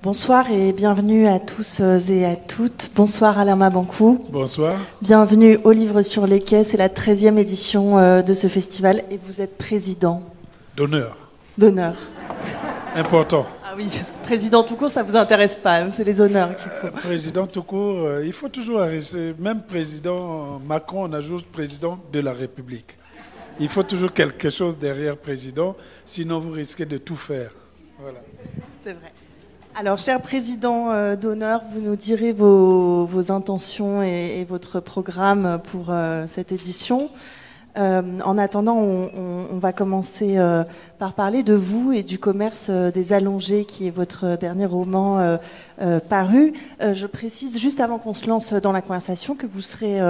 Bonsoir et bienvenue à tous et à toutes. Bonsoir Alain Mabankou. Bonsoir. Bienvenue au Livre sur les quais. C'est la 13e édition de ce festival et vous êtes président. D'honneur. D'honneur. Important. Ah oui, parce que président tout court, ça vous intéresse pas. C'est les honneurs qu'il faut. Président tout court, il faut toujours rester. Même président Macron, on ajoute président de la République. Il faut toujours quelque chose derrière président, sinon vous risquez de tout faire. Voilà. C'est vrai. Alors, cher président d'honneur, vous nous direz vos intentions et votre programme pour cette édition. En attendant, on va commencer par parler de vous et du commerce des allongés, qui est votre dernier roman paru. Je précise, juste avant qu'on se lance dans la conversation, que vous serez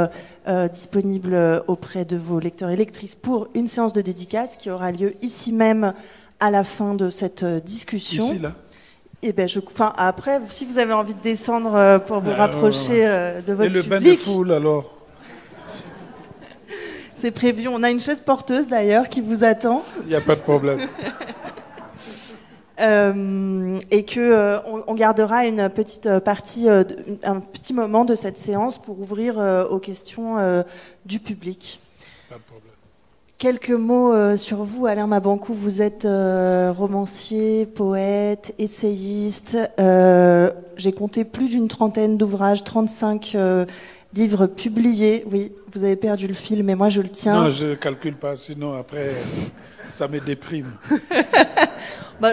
disponible auprès de vos lecteurs et lectrices pour une séance de dédicace qui aura lieu ici même à la fin de cette discussion. Ici, là. Eh ben, après, si vous avez envie de descendre pour vous rapprocher de votre public. Et le bain de foule, alors? C'est prévu. On a une chaise porteuse, d'ailleurs, qui vous attend. Il n'y a pas de problème. Et qu'on gardera une petite partie, un petit moment de cette séance pour ouvrir aux questions du public. Pas de problème. Quelques mots sur vous, Alain Mabankou. Vous êtes romancier, poète, essayiste. J'ai compté plus d'une trentaine d'ouvrages, 35 livres publiés. Oui, vous avez perdu le fil, mais moi je le tiens. Non, je ne calcule pas, sinon après, ça me déprime.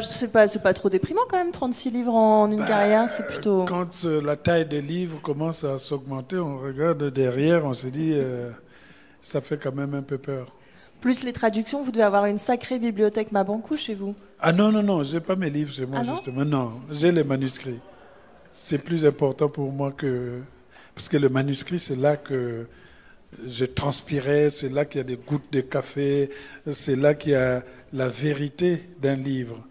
C'est pas trop déprimant quand même, 36 livres en une carrière, c'est plutôt... Quand la taille des livres commence à s'augmenter, on regarde derrière, on se dit, ça fait quand même un peu peur. Plus les traductions, vous devez avoir une sacrée bibliothèque Mabankou chez vous. Ah non, j'ai pas mes livres chez moi, justement. Non, j'ai les manuscrits. C'est plus important pour moi que... Parce que le manuscrit, c'est là que je transpirais, c'est là qu'il y a des gouttes de café, c'est là qu'il y a la vérité d'un livre.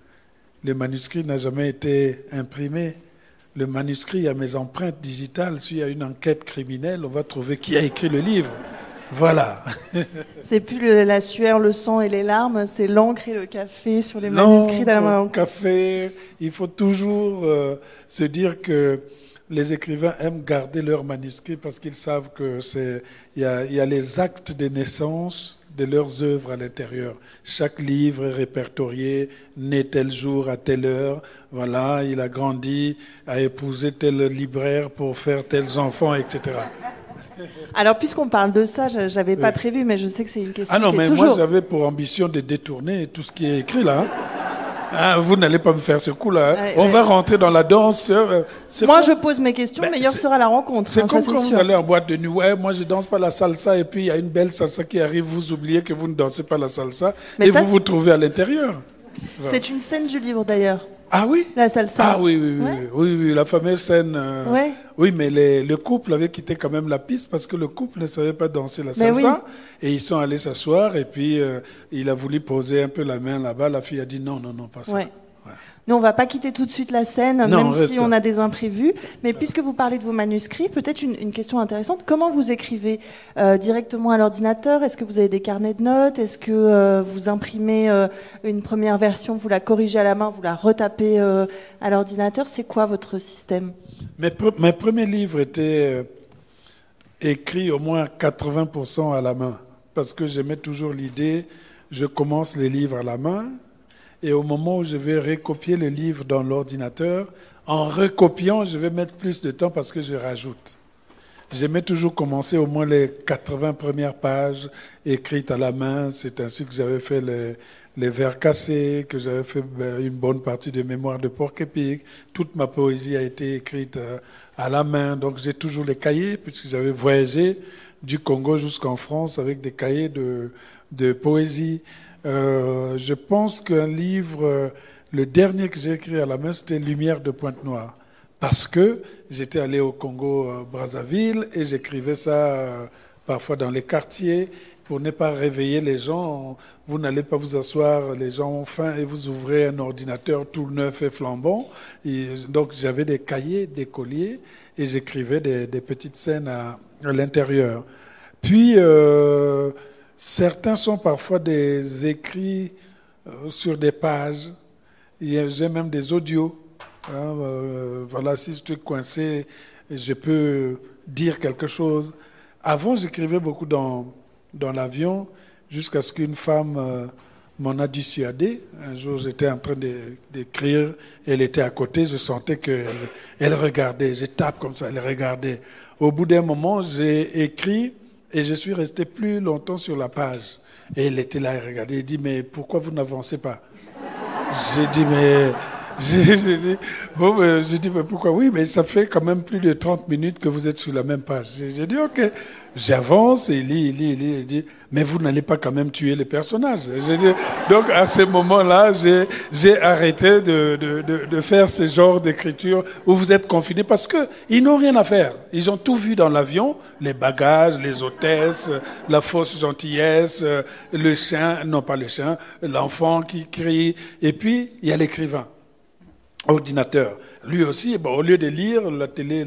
Le manuscrit n'a jamais été imprimé. Le manuscrit, il y a mes empreintes digitales. S'il y a une enquête criminelle, on va trouver qui a écrit le livre. Voilà. C'est plus la sueur, le sang et les larmes, c'est l'encre et le café sur les manuscrits d'Alain Mabankou. Café, il faut toujours se dire que les écrivains aiment garder leurs manuscrits parce qu'ils savent que il y a les actes de naissance de leurs œuvres à l'intérieur. Chaque livre est répertorié, né tel jour à telle heure. Voilà, il a grandi, a épousé tel libraire pour faire tels enfants, etc. Alors, puisqu'on parle de ça, j'avais pas prévu, mais je sais que c'est une question. Ah non, qui est mais toujours... moi j'avais pour ambition de détourner tout ce qui est écrit là. Ah, vous n'allez pas me faire ce coup-là. Hein. On va rentrer dans la danse. Moi, je pose mes questions, meilleure sera la rencontre. C'est comme quand vous allez en boîte de nuit. Ouais, moi, je danse pas la salsa, et puis il y a une belle salsa qui arrive, vous oubliez que vous ne dansez pas la salsa, et vous vous trouvez à l'intérieur. C'est une scène du livre, d'ailleurs. Ah oui? La salsa. Ah oui, la fameuse scène. Ouais. Oui, mais le couple avait quitté quand même la piste parce que le couple ne savait pas danser la salsa. Et ils sont allés s'asseoir et puis il a voulu poser un peu la main là-bas. La fille a dit non, pas ça. Ouais. Nous, on ne va pas quitter tout de suite la scène, même si on a des imprévus. Mais puisque vous parlez de vos manuscrits, peut-être une question intéressante. Comment vous écrivez directement à l'ordinateur? Est-ce que vous avez des carnets de notes? Est-ce que vous imprimez une première version, vous la corrigez à la main, vous la retapez à l'ordinateur? C'est quoi votre système? Mes premiers livres étaient écrits au moins 80% à la main. Parce que j'aimais toujours l'idée, je commence les livres à la main. Et au moment où je vais recopier le livre dans l'ordinateur, en recopiant, je vais mettre plus de temps parce que je rajoute. J'aimais toujours commencer au moins les 80 premières pages écrites à la main. C'est ainsi que j'avais fait les vers cassés, que j'avais fait une bonne partie de Mémoires de Porc-Épic. Toute ma poésie a été écrite à la main. Donc j'ai toujours les cahiers, puisque j'avais voyagé du Congo jusqu'en France avec des cahiers de poésie. Je pense qu'un livre, le dernier que j'ai écrit à la main, c'était Lumière de Pointe-Noire. Parce que j'étais allé au Congo-Brazzaville et j'écrivais ça parfois dans les quartiers pour ne pas réveiller les gens. Vous n'allez pas vous asseoir, les gens ont faim et vous ouvrez un ordinateur tout neuf et flambant. Et donc j'avais des cahiers d'écoliers et j'écrivais des petites scènes à l'intérieur. Puis... certains sont parfois des écrits sur des pages. J'ai même des audios Voilà, si je suis coincé, je peux dire quelque chose. Avant, j'écrivais beaucoup dans l'avion, jusqu'à ce qu'une femme m'en a dissuadé. Un jour, j'étais en train d'écrire, elle était à côté, je sentais qu'elle regardait. Je tape comme ça, elle regardait. Au bout d'un moment, j'ai écrit et je suis resté plus longtemps sur la page. Et elle était là, elle regardait, elle dit, mais pourquoi vous n'avancez pas? J'ai dit, mais... J'ai dit, mais pourquoi? Oui, mais ça fait quand même plus de 30 minutes que vous êtes sur la même page. J'ai dit, ok. J'avance et il dit, mais vous n'allez pas quand même tuer les personnages. Donc, à ce moment-là, j'ai arrêté de faire ce genre d'écriture où vous êtes confinés parce qu'ils n'ont rien à faire. Ils ont tout vu dans l'avion, les bagages, les hôtesses, la fausse gentillesse, le chien, non pas le chien, l'enfant qui crie, et puis il y a l'écrivain. Ordinateur. Lui aussi, au lieu de lire la télé,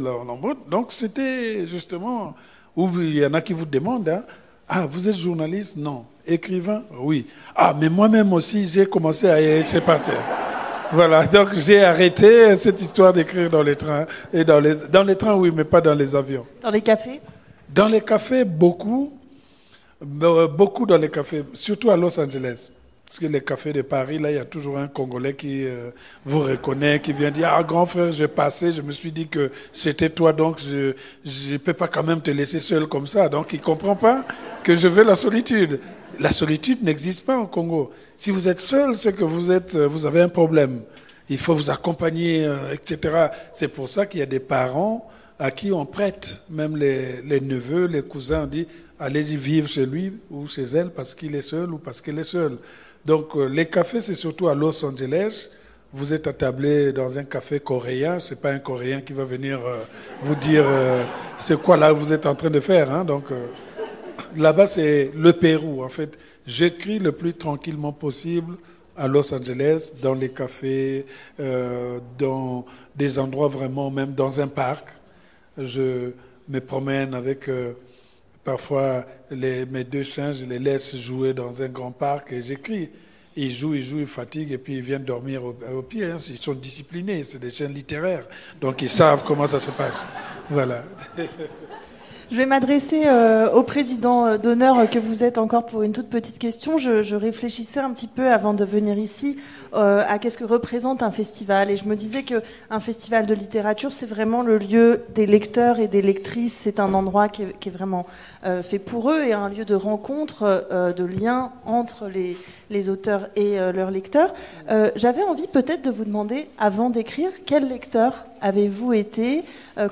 donc c'était justement où il y en a qui vous demandent, hein, ah, vous êtes journaliste? Non. Écrivain? Oui. Ah, mais moi-même aussi, j'ai commencé à... C'est parti. Voilà, donc j'ai arrêté cette histoire d'écrire dans les trains. Et dans les trains, oui, mais pas dans les avions. Dans les cafés? Dans les cafés, beaucoup dans les cafés, surtout à Los Angeles. Parce que les cafés de Paris, là, il y a toujours un Congolais qui vous reconnaît, qui vient dire « Ah, grand frère, j'ai passé, je me suis dit que c'était toi, donc je ne peux pas quand même te laisser seul comme ça. » Donc, il ne comprend pas que je veux la solitude. La solitude n'existe pas au Congo. Si vous êtes seul, c'est que vous avez un problème. Il faut vous accompagner, etc. C'est pour ça qu'il y a des parents à qui on prête, même les neveux, les cousins, on dit « Allez-y vivre chez lui ou chez elle parce qu'il est seul ou parce qu'elle est seule. » Donc, les cafés, c'est surtout à Los Angeles. Vous êtes attablé dans un café coréen. Ce n'est pas un Coréen qui va venir vous dire c'est quoi là vous êtes en train de faire. Hein. Donc, là-bas, c'est le Pérou. En fait, j'écris le plus tranquillement possible à Los Angeles, dans les cafés, dans des endroits vraiment, même dans un parc. Je me promène avec... Parfois, mes deux chiens, je les laisse jouer dans un grand parc et j'écris. Ils jouent, ils fatiguent et puis ils viennent dormir au pied. Hein. Ils sont disciplinés, c'est des chiens littéraires. Donc ils savent comment ça se passe. Voilà. Je vais m'adresser au président d'honneur que vous êtes encore pour une toute petite question. Je réfléchissais un petit peu avant de venir ici à qu'est-ce que représente un festival. Et je me disais qu'un festival de littérature, c'est vraiment le lieu des lecteurs et des lectrices. C'est un endroit qui est vraiment fait pour eux et un lieu de rencontre, de lien entre les auteurs et leurs lecteurs. J'avais envie peut-être de vous demander, avant d'écrire, quel lecteur avez-vous été?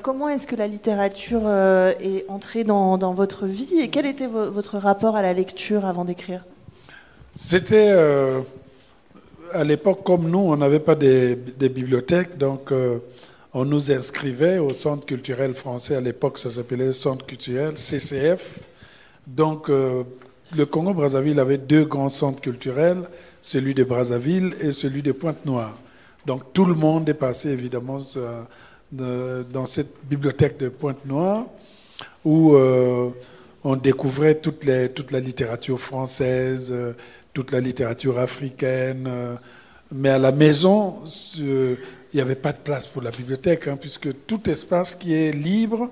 Comment est-ce que la littérature est entrée dans votre vie? Et quel était votre rapport à la lecture avant d'écrire? C'était, à l'époque, comme nous, on n'avait pas des bibliothèques, donc on nous inscrivait au Centre culturel français. À l'époque, ça s'appelait Centre culturel, CCF. Donc, le Congo-Brazzaville avait deux grands centres culturels, celui de Brazzaville et celui de Pointe-Noire. Donc tout le monde est passé évidemment dans cette bibliothèque de Pointe-Noire où on découvrait toute la littérature française, toute la littérature africaine. Mais à la maison, il n'y avait pas de place pour la bibliothèque, hein, puisque tout espace qui est libre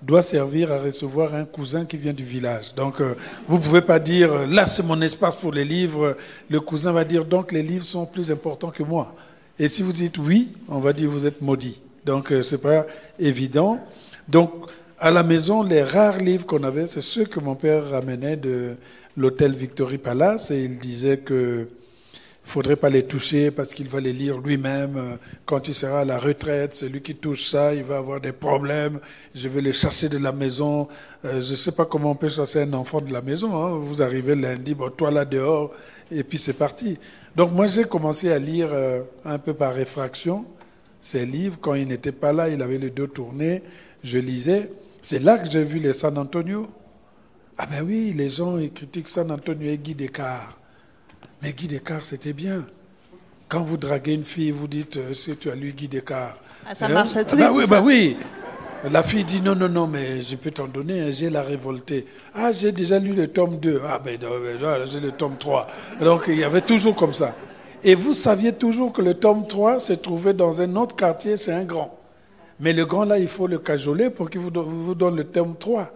doit servir à recevoir un cousin qui vient du village. Donc, vous ne pouvez pas dire, là c'est mon espace pour les livres. Le cousin va dire, donc les livres sont plus importants que moi. Et si vous dites oui, on va dire vous êtes maudit. Donc, ce n'est pas évident. Donc, à la maison, les rares livres qu'on avait, c'est ceux que mon père ramenait de l'hôtel Victory Palace. Et il disait que il ne faudrait pas les toucher parce qu'il va les lire lui-même. Quand il sera à la retraite, celui qui touche ça, il va avoir des problèmes. Je vais les chasser de la maison. Je ne sais pas comment on peut chasser un enfant de la maison. Hein. Vous arrivez lundi, bon, toi là dehors, et puis c'est parti. Donc moi, j'ai commencé à lire un peu par réfraction ces livres. Quand il n'était pas là, il avait les dos tournés. Je lisais. C'est là que j'ai vu les San Antonio. Ah ben oui, les gens ils critiquent San Antonio et Guy Descartes. Mais Guy Descartes, c'était bien. Quand vous draguez une fille, vous dites si tu as lu Guy Descartes. Ah, ça marche à tous les coups. Bah oui. La fille dit non, mais je peux t'en donner, j'ai La Révoltée. Ah, j'ai déjà lu le tome 2. Ah, ben j'ai le tome 3. Donc, il y avait toujours comme ça. Et vous saviez toujours que le tome 3 se trouvait dans un autre quartier, c'est un grand. Mais le grand, là, il faut le cajoler pour qu'il vous donne le tome 3.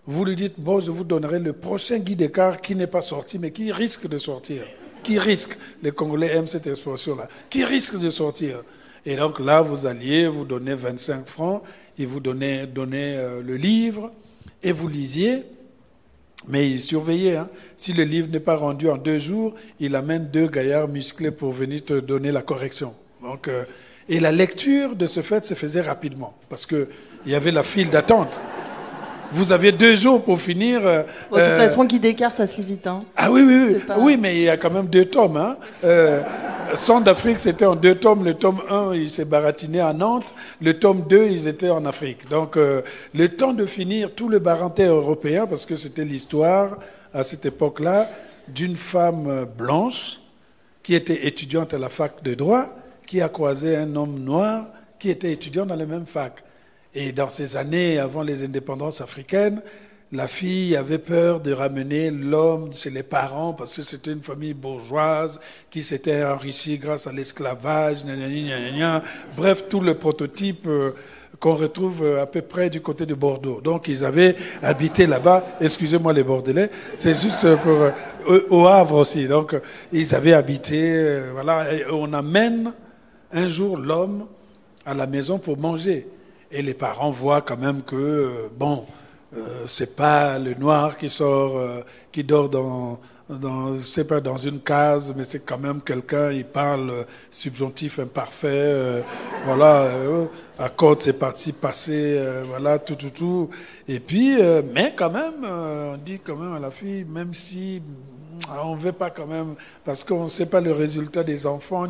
Vous lui dites, bon, je vous donnerai le prochain Guy Descartes qui n'est pas sorti, mais qui risque de sortir. Qui risque, les Congolais aiment cette expression-là, qui risque de sortir. Et donc là, vous alliez, vous donnez 25 francs, et vous donnez le livre, et vous lisiez. Mais surveillez, hein. Si le livre n'est pas rendu en 2 jours, il amène 2 gaillards musclés pour venir te donner la correction. Donc, et la lecture de ce fait se faisait rapidement, parce qu'il y avait la file d'attente. Vous aviez 2 jours pour finir. De toute façon, Guy Descartes, ça se lit vite. Hein. Ah oui, oui, oui. Oui, mais il y a quand même 2 tomes. Hein. Son d'Afrique, c'était en 2 tomes. Le tome 1, il s'est baratiné à Nantes. Le tome 2, ils étaient en Afrique. Donc, le temps de finir tout le barantais européen, parce que c'était l'histoire, à cette époque-là, d'une femme blanche qui était étudiante à la fac de droit, qui a croisé un homme noir qui était étudiant dans la même fac. Et dans ces années, avant les indépendances africaines, la fille avait peur de ramener l'homme chez les parents parce que c'était une famille bourgeoise qui s'était enrichie grâce à l'esclavage, bref, tout le prototype qu'on retrouve à peu près du côté de Bordeaux. Donc ils avaient habité là-bas, excusez-moi les Bordelais, c'est juste pour au Havre aussi. Donc ils avaient habité, voilà, et on amène un jour l'homme à la maison pour manger. Et les parents voient quand même que, c'est pas le noir qui sort, qui dort c'est pas dans une case, mais c'est quand même quelqu'un, il parle subjonctif imparfait, accorde ses parties passées, tout. Et puis, mais quand même, on dit quand même à la fille, même si on veut pas quand même, parce qu'on ne sait pas le résultat des enfants,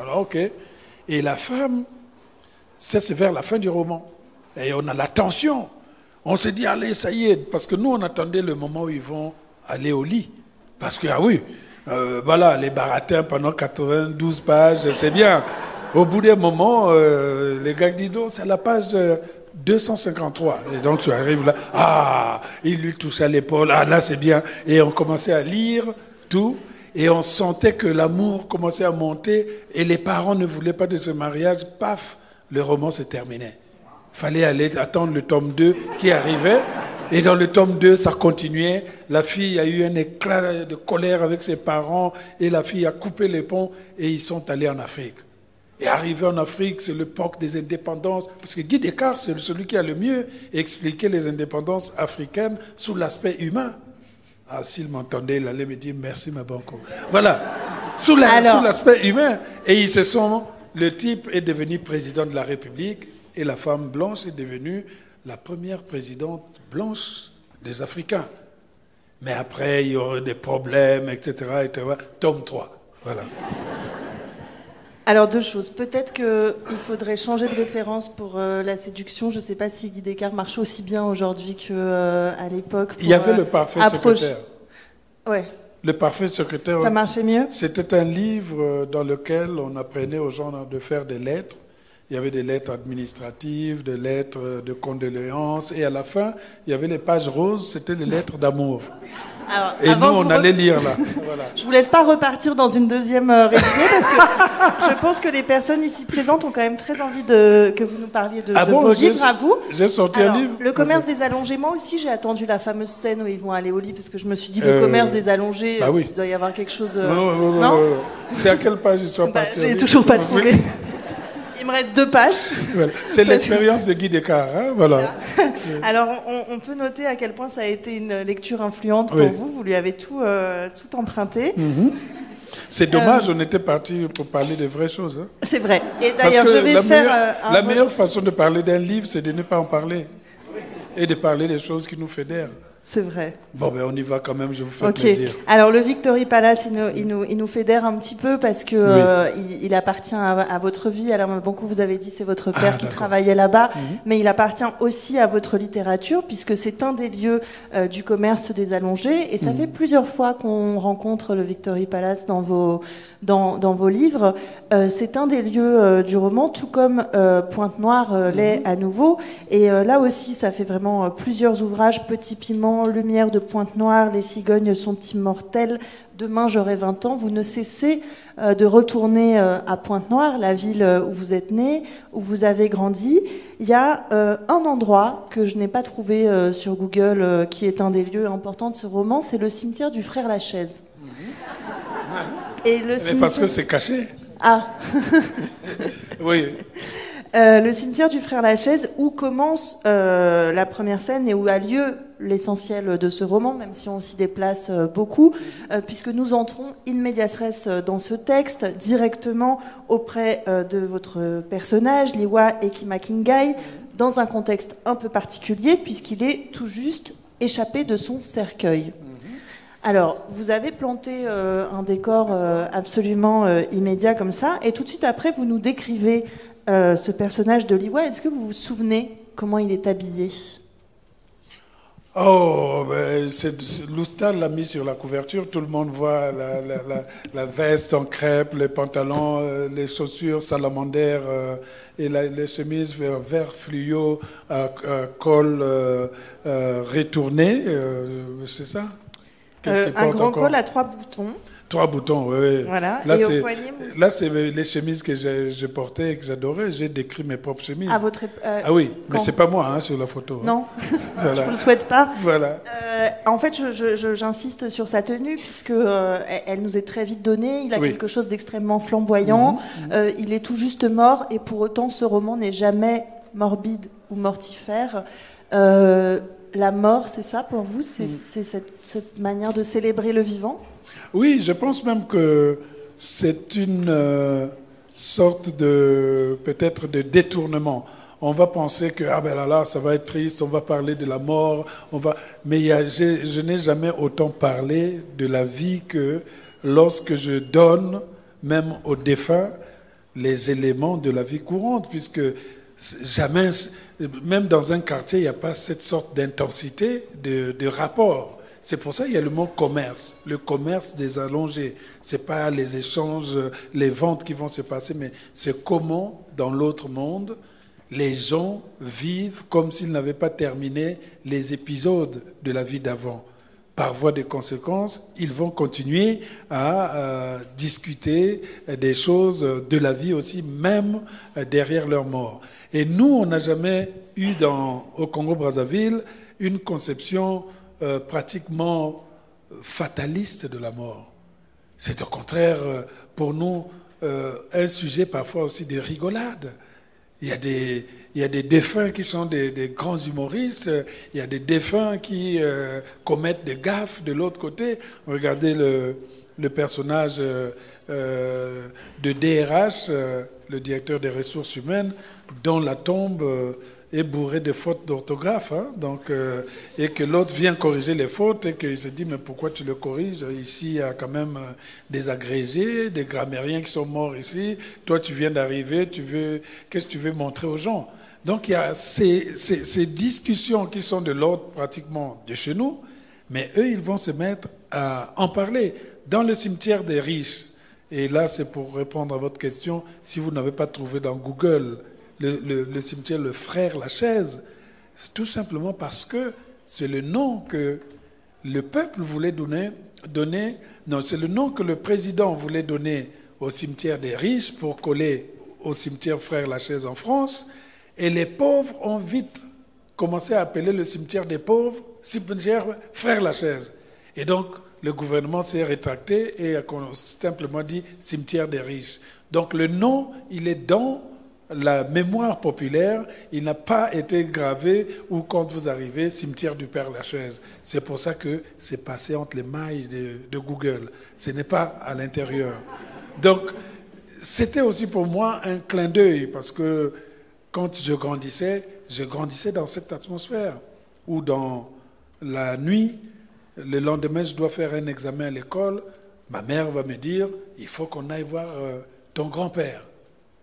alors ok. Et la femme, c'est vers la fin du roman. Et on a la tension. On se dit, allez, ça y est. Parce que nous, on attendait le moment où ils vont aller au lit. Parce que, les baratins pendant 92 pages, c'est bien. Au bout d'un moment, les gars disent, non, c'est la page 253. Et donc, tu arrives là, il lui touche à l'épaule, là, c'est bien. Et on commençait à lire tout. Et on sentait que l'amour commençait à monter. Et les parents ne voulaient pas de ce mariage. Paf, le roman se terminait. Il fallait aller attendre le tome 2 qui arrivait. Et dans le tome 2, ça continuait. La fille a eu un éclat de colère avec ses parents. Et la fille a coupé les ponts. Et ils sont allés en Afrique. Et arrivé en Afrique, c'est l'époque des indépendances. Parce que Guy Descartes, c'est celui qui a le mieux expliqué les indépendances africaines sous l'aspect humain. Ah, s'il m'entendait, il allait me dire merci, ma banco. Voilà. Sous l'aspect humain. Et le type est devenu président de la République et la femme blanche est devenue la première présidente blanche des Africains. Mais après, il y aurait des problèmes, etc. Tome 3. Voilà. Alors, 2 choses. Peut-être qu'il faudrait changer de référence pour la séduction. Je ne sais pas si Guy Descartes marche aussi bien aujourd'hui qu'à l'époque. Il y avait le parfait secrétaire. Ouais. Le parfait secrétaire. Ça marchait mieux? C'était un livre dans lequel on apprenait aux gens de faire des lettres. Il y avait des lettres administratives, des lettres de condoléances. Et à la fin, il y avait les pages roses, c'était des lettres d'amour. Alors, et nous, on allait lire là. Voilà. Je vous laisse pas repartir dans une deuxième résumé parce que je pense que les personnes ici présentes ont quand même très envie que vous nous parliez de vos livres à vous. J'ai sorti un livre. Le commerce des allongés. Moi aussi, j'ai attendu la fameuse scène où ils vont aller au lit parce que je me suis dit le commerce des allongés, il doit y avoir quelque chose. Non. C'est à quelle page ils sont partis? J'ai toujours pas trouvé. Il me reste 2 pages. Voilà. C'est l'expérience de Guy Descartes. Hein, voilà. Alors, on peut noter à quel point ça a été une lecture influente pour vous. Vous lui avez tout emprunté. Mm-hmm. C'est dommage, on était parti pour parler de vraies choses. Hein. C'est vrai. Et d'ailleurs, je vais faire... la meilleure façon de parler d'un livre, c'est de ne pas en parler. Et de parler des choses qui nous fédèrent. C'est vrai. Bon, on y va quand même, je vous fais plaisir. Alors, le Victory Palace, il nous fédère un petit peu parce que il appartient à votre vie. Alors, beaucoup vous avez dit c'est votre père qui travaillait là-bas, mais il appartient aussi à votre littérature puisque c'est un des lieux du commerce des allongés. Et ça fait plusieurs fois qu'on rencontre le Victory Palace dans vos livres. C'est un des lieux du roman, tout comme Pointe-Noire l'est à nouveau. Et là aussi, ça fait vraiment plusieurs ouvrages, Petit Piment, Lumière de Pointe-Noire, Les cigognes sont immortelles, Demain j'aurai 20 ans, vous ne cessez de retourner à Pointe-Noire, la ville où vous êtes né, où vous avez grandi. Il y a un endroit que je n'ai pas trouvé sur Google, qui est un des lieux importants de ce roman, c'est le cimetière du frère Lachaise. Et le cimetière... Mais parce que c'est caché. Ah. Oui. Le cimetière du frère Lachaise, où commence la première scène et où a lieu l'essentiel de ce roman, même si on s'y déplace beaucoup, puisque nous entrons in medias res dans ce texte, directement auprès de votre personnage, Liwa Ekimakingai, dans un contexte un peu particulier, puisqu'il est tout juste échappé de son cercueil. Alors, vous avez planté un décor absolument immédiat comme ça, et tout de suite après, vous nous décrivez ce personnage de Liwa. Est-ce que vous vous souvenez comment il est habillé? Oh, ben, Loustal l'a mis sur la couverture, tout le monde voit la veste en crêpe, les pantalons, les chaussures salamandères et les chemises vert fluo à col retourné, c'est ça? Un grand col à 3 boutons. 3 boutons, oui. Voilà. Là, et au poignet, là, c'est les chemises que je portais et que j'adorais. J'ai décrit mes propres chemises. À votre ah oui, mais c'est pas moi hein, sur la photo. Non, voilà. Je vous le souhaite pas. Voilà. En fait, j'insiste sur sa tenue puisque elle nous est très vite donnée. Il a quelque chose d'extrêmement flamboyant. Il est tout juste mort et pour autant, ce roman n'est jamais morbide ou mortifère. La mort, c'est ça pour vous? C'est cette manière de célébrer le vivant? Oui, je pense même que c'est une sorte de, peut-être, de détournement. On va penser que, ah ben là, ça va être triste, on va parler de la mort, mais je n'ai jamais autant parlé de la vie que lorsque je donne, même aux défunts, les éléments de la vie courante, puisque jamais, même dans un quartier, il n'y a pas cette sorte d'intensité de rapport. C'est pour ça qu'il y a le mot commerce, le commerce des allongés. Ce n'est pas les échanges, les ventes qui vont se passer, mais c'est comment, dans l'autre monde, les gens vivent comme s'ils n'avaient pas terminé les épisodes de la vie d'avant. Par voie de conséquence, ils vont continuer à discuter des choses de la vie aussi, même derrière leur mort. Et nous, on n'a jamais eu au Congo-Brazzaville une conception pratiquement fataliste de la mort. C'est au contraire pour nous un sujet parfois aussi de rigolade. Il y a des défunts qui sont des grands humoristes, il y a des défunts qui commettent des gaffes de l'autre côté. Regardez le personnage de DRH, le directeur des ressources humaines, dont la tombe est bourrée de fautes d'orthographe, hein, et que l'autre vient corriger les fautes et qu'il se dit mais pourquoi tu le corriges? Ici il y a quand même des agrégés, des grammairiens qui sont morts ici, toi tu viens d'arriver, qu'est-ce que tu veux montrer aux gens? Donc il y a ces discussions qui sont de l'ordre pratiquement de chez nous, mais eux ils vont se mettre à en parler dans le cimetière des riches. Et là c'est pour répondre à votre question, si vous n'avez pas trouvé dans Google le cimetière le frère Lachaise, c'est tout simplement parce que c'est le nom que le peuple voulait donner, non, c'est le nom que le président voulait donner au cimetière des riches pour coller au cimetière frère Lachaise en France, et les pauvres ont vite commencé à appeler le cimetière des pauvres cimetière frère Lachaise. Et donc le gouvernement s'est rétracté et a simplement dit cimetière des riches. Donc le nom, il est dans la mémoire populaire, il n'a pas été gravé ou quand vous arrivez, cimetière du Père Lachaise. C'est pour ça que c'est passé entre les mailles de Google. Ce n'est pas à l'intérieur. Donc, c'était aussi pour moi un clin d'œil parce que quand je grandissais dans cette atmosphère où dans la nuit, le lendemain, je dois faire un examen à l'école, ma mère va me dire, il faut qu'on aille voir ton grand-père.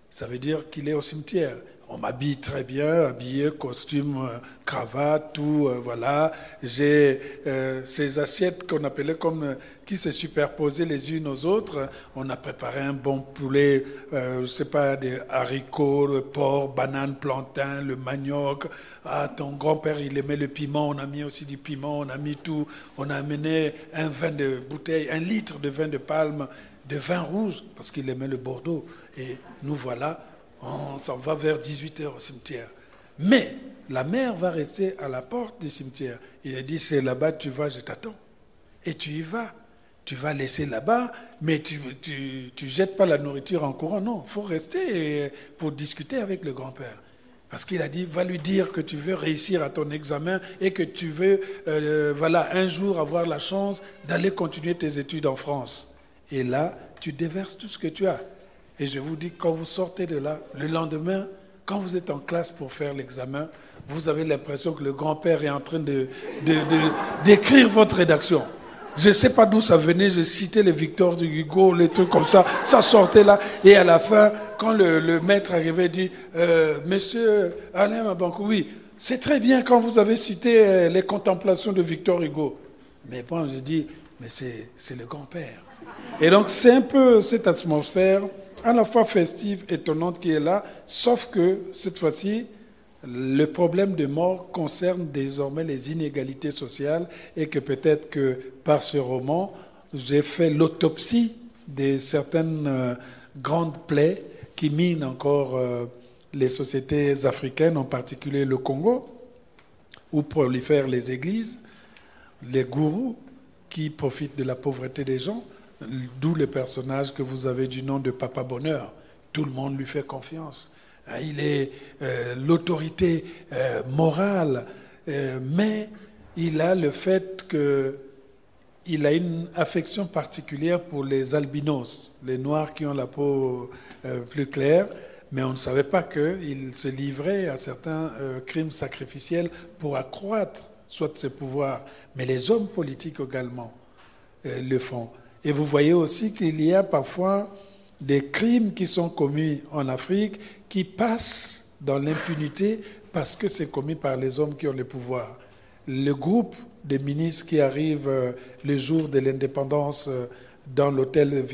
Ça veut dire qu'il est au cimetière. On m'habille très bien, habillé, costume, cravate, tout, voilà. J'ai ces assiettes qu'on appelait comme qui se superposaient les unes aux autres. On a préparé un bon poulet, je sais pas, des haricots, le porc, banane, plantain, le manioc. Ah, ton grand-père, il aimait le piment. On a mis aussi du piment, on a mis tout. On a amené un vin de bouteille, 1 litre de vin de palme, de vin rouge, parce qu'il aimait le Bordeaux. Et nous voilà. On s'en va vers 18h au cimetière. Mais la mère va rester à la porte du cimetière. Il a dit, c'est là-bas, tu vas, je t'attends. Et tu y vas. Tu vas laisser là-bas, mais tu jettes pas la nourriture en courant. Non, il faut rester pour discuter avec le grand-père. Parce qu'il a dit, va lui dire que tu veux réussir à ton examen et que tu veux, voilà, un jour avoir la chance d'aller continuer tes études en France. Et là, tu déverses tout ce que tu as. Et je vous dis, quand vous sortez de là, le lendemain, quand vous êtes en classe pour faire l'examen, vous avez l'impression que le grand-père est en train d'écrire votre rédaction. Je ne sais pas d'où ça venait, je citais les Victor Hugo, les trucs comme ça, ça sortait là. Et à la fin, quand le maître arrivait, il dit, Monsieur Alain Mabankou, oui, c'est très bien quand vous avez cité les contemplations de Victor Hugo. Mais bon, je dis, mais c'est le grand-père. Et donc, c'est un peu cette atmosphère à la fois festive, étonnante qui est là, sauf que cette fois-ci, le problème de mort concerne désormais les inégalités sociales et que peut-être que par ce roman, j'ai fait l'autopsie de certaines grandes plaies qui minent encore les sociétés africaines, en particulier le Congo, où prolifèrent les églises, les gourous qui profitent de la pauvreté des gens, d'où le personnage que vous avez du nom de Papa Bonheur. Tout le monde lui fait confiance. Il est l'autorité morale, mais il a le fait qu'il a une affection particulière pour les albinos, les noirs qui ont la peau plus claire, mais on ne savait pas qu'il se livrait à certains crimes sacrificiels pour accroître soit ses pouvoirs, mais les hommes politiques également le font. Et vous voyez aussi qu'il y a parfois des crimes qui sont commis en Afrique qui passent dans l'impunité parce que c'est commis par les hommes qui ont le pouvoir. Le groupe des ministres qui arrivent le jour de l'indépendance dans l'hôtel,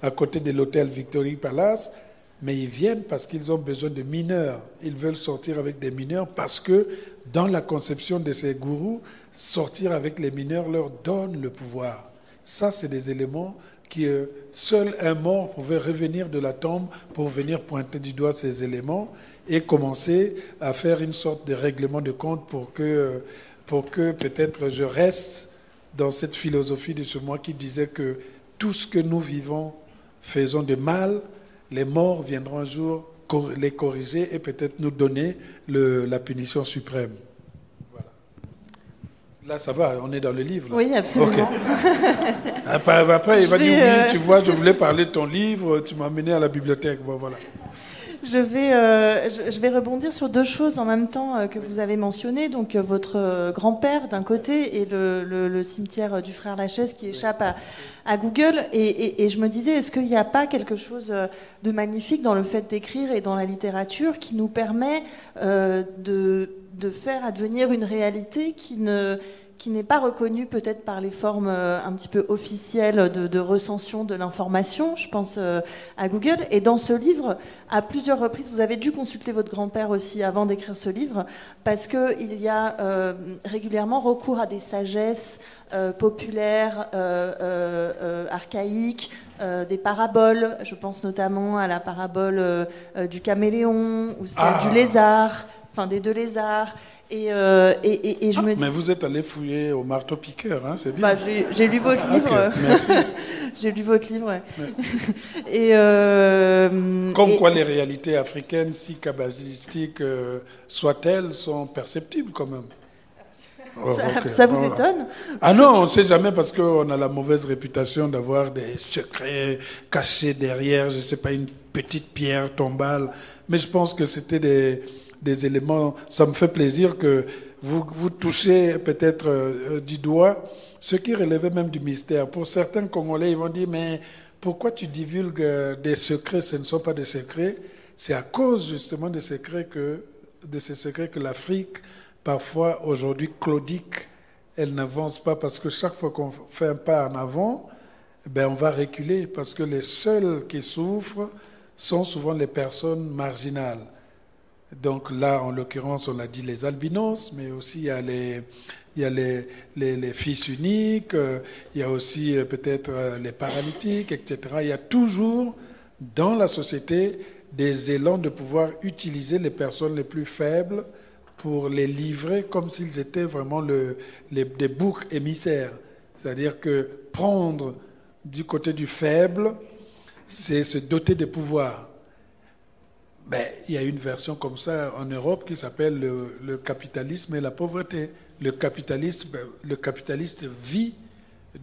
à côté de l'hôtel Victory Palace, mais ils viennent parce qu'ils ont besoin de mineurs. Ils veulent sortir avec des mineurs parce que dans la conception de ces gourous, sortir avec les mineurs leur donne le pouvoir. Ça, c'est des éléments qui, seul un mort pouvait revenir de la tombe pour venir pointer du doigt ces éléments et commencer à faire une sorte de règlement de compte pour que peut-être je reste dans cette philosophie de ce moi qui disait que tout ce que nous vivons, faisons de mal, les morts viendront un jour les corriger et peut-être nous donner la punition suprême. Là, ça va, on est dans le livre. Là. Oui, absolument. Okay. Après, il va dire, oui, tu vois, je voulais parler de ton livre, tu m'as amené à la bibliothèque. Bon, voilà. Je vais rebondir sur 2 choses en même temps que vous avez mentionnées. Donc, votre grand-père, d'un côté, et le cimetière du frère Lachaise qui échappe à Google. Et je me disais, est-ce qu'il n'y a pas quelque chose de magnifique dans le fait d'écrire et dans la littérature qui nous permet de faire advenir une réalité qui n'est pas reconnue peut-être par les formes un petit peu officielles de recension de l'information, je pense à Google. Et dans ce livre, à plusieurs reprises, vous avez dû consulter votre grand-père aussi avant d'écrire ce livre, parce qu'il y a régulièrement recours à des sagesses populaires, archaïques, des paraboles. Je pense notamment à la parabole du caméléon ou celle du lézard, enfin des 2 lézards. Et je me dis... Mais vous êtes allé fouiller au marteau-piqueur, hein, c'est bien. Bah, j'ai lu votre livre. Okay, merci. J'ai lu votre livre, ouais. Comme quoi les réalités africaines, si cabalistiques soient-elles, sont perceptibles quand même. Ça vous étonne? Ah non, on ne sait jamais parce qu'on a la mauvaise réputation d'avoir des secrets cachés derrière, je ne sais pas, une petite pierre tombale. Mais je pense que c'était des éléments. Ça me fait plaisir que vous touchez peut-être du doigt ce qui relevait même du mystère. Pour certains Congolais, ils vont dire, mais pourquoi tu divulgues des secrets? Ce ne sont pas des secrets. C'est à cause justement de ces secrets que l'Afrique, parfois aujourd'hui, claudique. Elle n'avance pas parce que chaque fois qu'on fait un pas en avant, on va reculer parce que les seuls qui souffrent sont souvent les personnes marginales. Donc là, en l'occurrence, on l'a dit, les albinos, mais aussi il y a les fils uniques, il y a aussi peut-être les paralytiques, etc. Il y a toujours dans la société des élans de pouvoir utiliser les personnes les plus faibles pour les livrer comme s'ils étaient vraiment des boucs émissaires. C'est-à-dire que prendre du côté du faible, c'est se doter de pouvoir. Il y a une version comme ça en Europe qui s'appelle le capitalisme et la pauvreté. Le capitaliste vit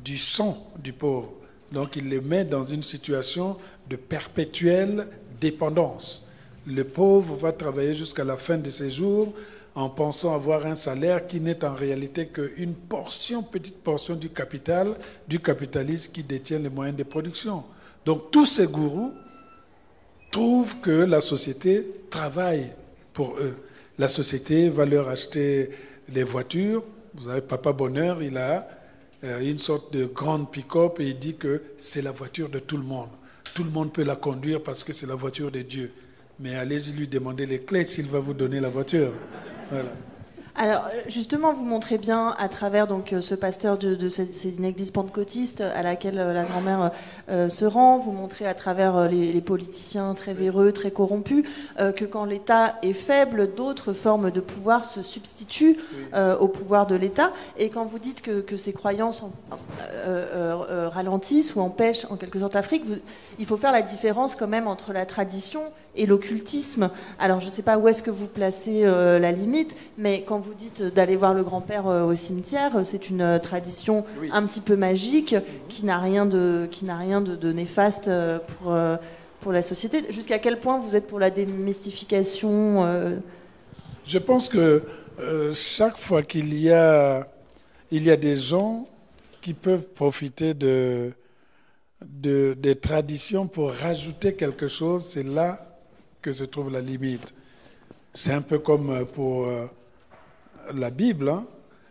du sang du pauvre. Donc il les met dans une situation de perpétuelle dépendance. Le pauvre va travailler jusqu'à la fin de ses jours en pensant avoir un salaire qui n'est en réalité qu'une petite portion du capital, du capitaliste qui détient les moyens de production. Donc tous ces gourous trouvent que la société travaille pour eux. La société va leur acheter les voitures. Vous savez, Papa Bonheur, il a une sorte de grande pick-up et il dit que c'est la voiture de tout le monde. Tout le monde peut la conduire parce que c'est la voiture de Dieu. Mais allez-y lui demander les clés s'il va vous donner la voiture. Voilà. Alors justement, vous montrez bien à travers donc ce pasteur c'est une église pentecôtiste à laquelle la grand-mère se rend. Vous montrez à travers les politiciens très véreux, très corrompus, que quand l'État est faible, d'autres formes de pouvoir se substituent au pouvoir de l'État. Et quand vous dites que ces croyances ralentissent ou empêchent en quelque sorte l'Afrique, il faut faire la différence quand même entre la tradition et l'occultisme. Alors je ne sais pas où est-ce que vous placez la limite, mais quand vous dites d'aller voir le grand-père au cimetière, c'est une tradition un petit peu magique qui n'a rien de néfaste pour la société. Jusqu'à quel point vous êtes pour la démystification Je pense que chaque fois qu'il y a des gens qui peuvent profiter des traditions pour rajouter quelque chose, c'est là que se trouve la limite. C'est un peu comme pour la Bible, hein.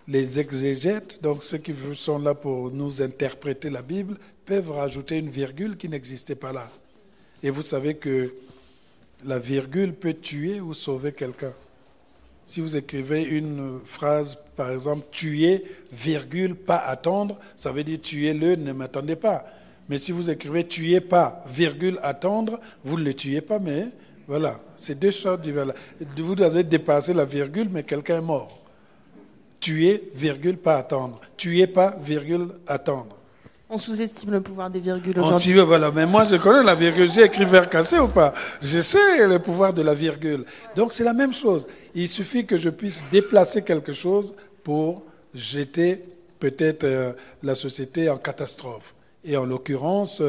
Les exégètes, donc ceux qui sont là pour nous interpréter la Bible, peuvent rajouter une virgule qui n'existait pas là. Et vous savez que la virgule peut tuer ou sauver quelqu'un. Si vous écrivez une phrase, par exemple, tuer, virgule, pas attendre, ça veut dire tuez-le, ne m'attendez pas. Mais si vous écrivez tuer pas, virgule, attendre, vous ne le tuez pas, mais voilà, c'est deux choses différentes. Vous avez dépassé la virgule, mais quelqu'un est mort. Tuer, virgule, pas attendre. Tuer pas, virgule, attendre. On sous-estime le pouvoir des virgules aujourd'hui. Voilà. Mais moi, je connais la virgule. J'ai écrit vers cassé ou pas? Je sais le pouvoir de la virgule. Donc, c'est la même chose. Il suffit que je puisse déplacer quelque chose pour jeter peut-être la société en catastrophe. Et en l'occurrence,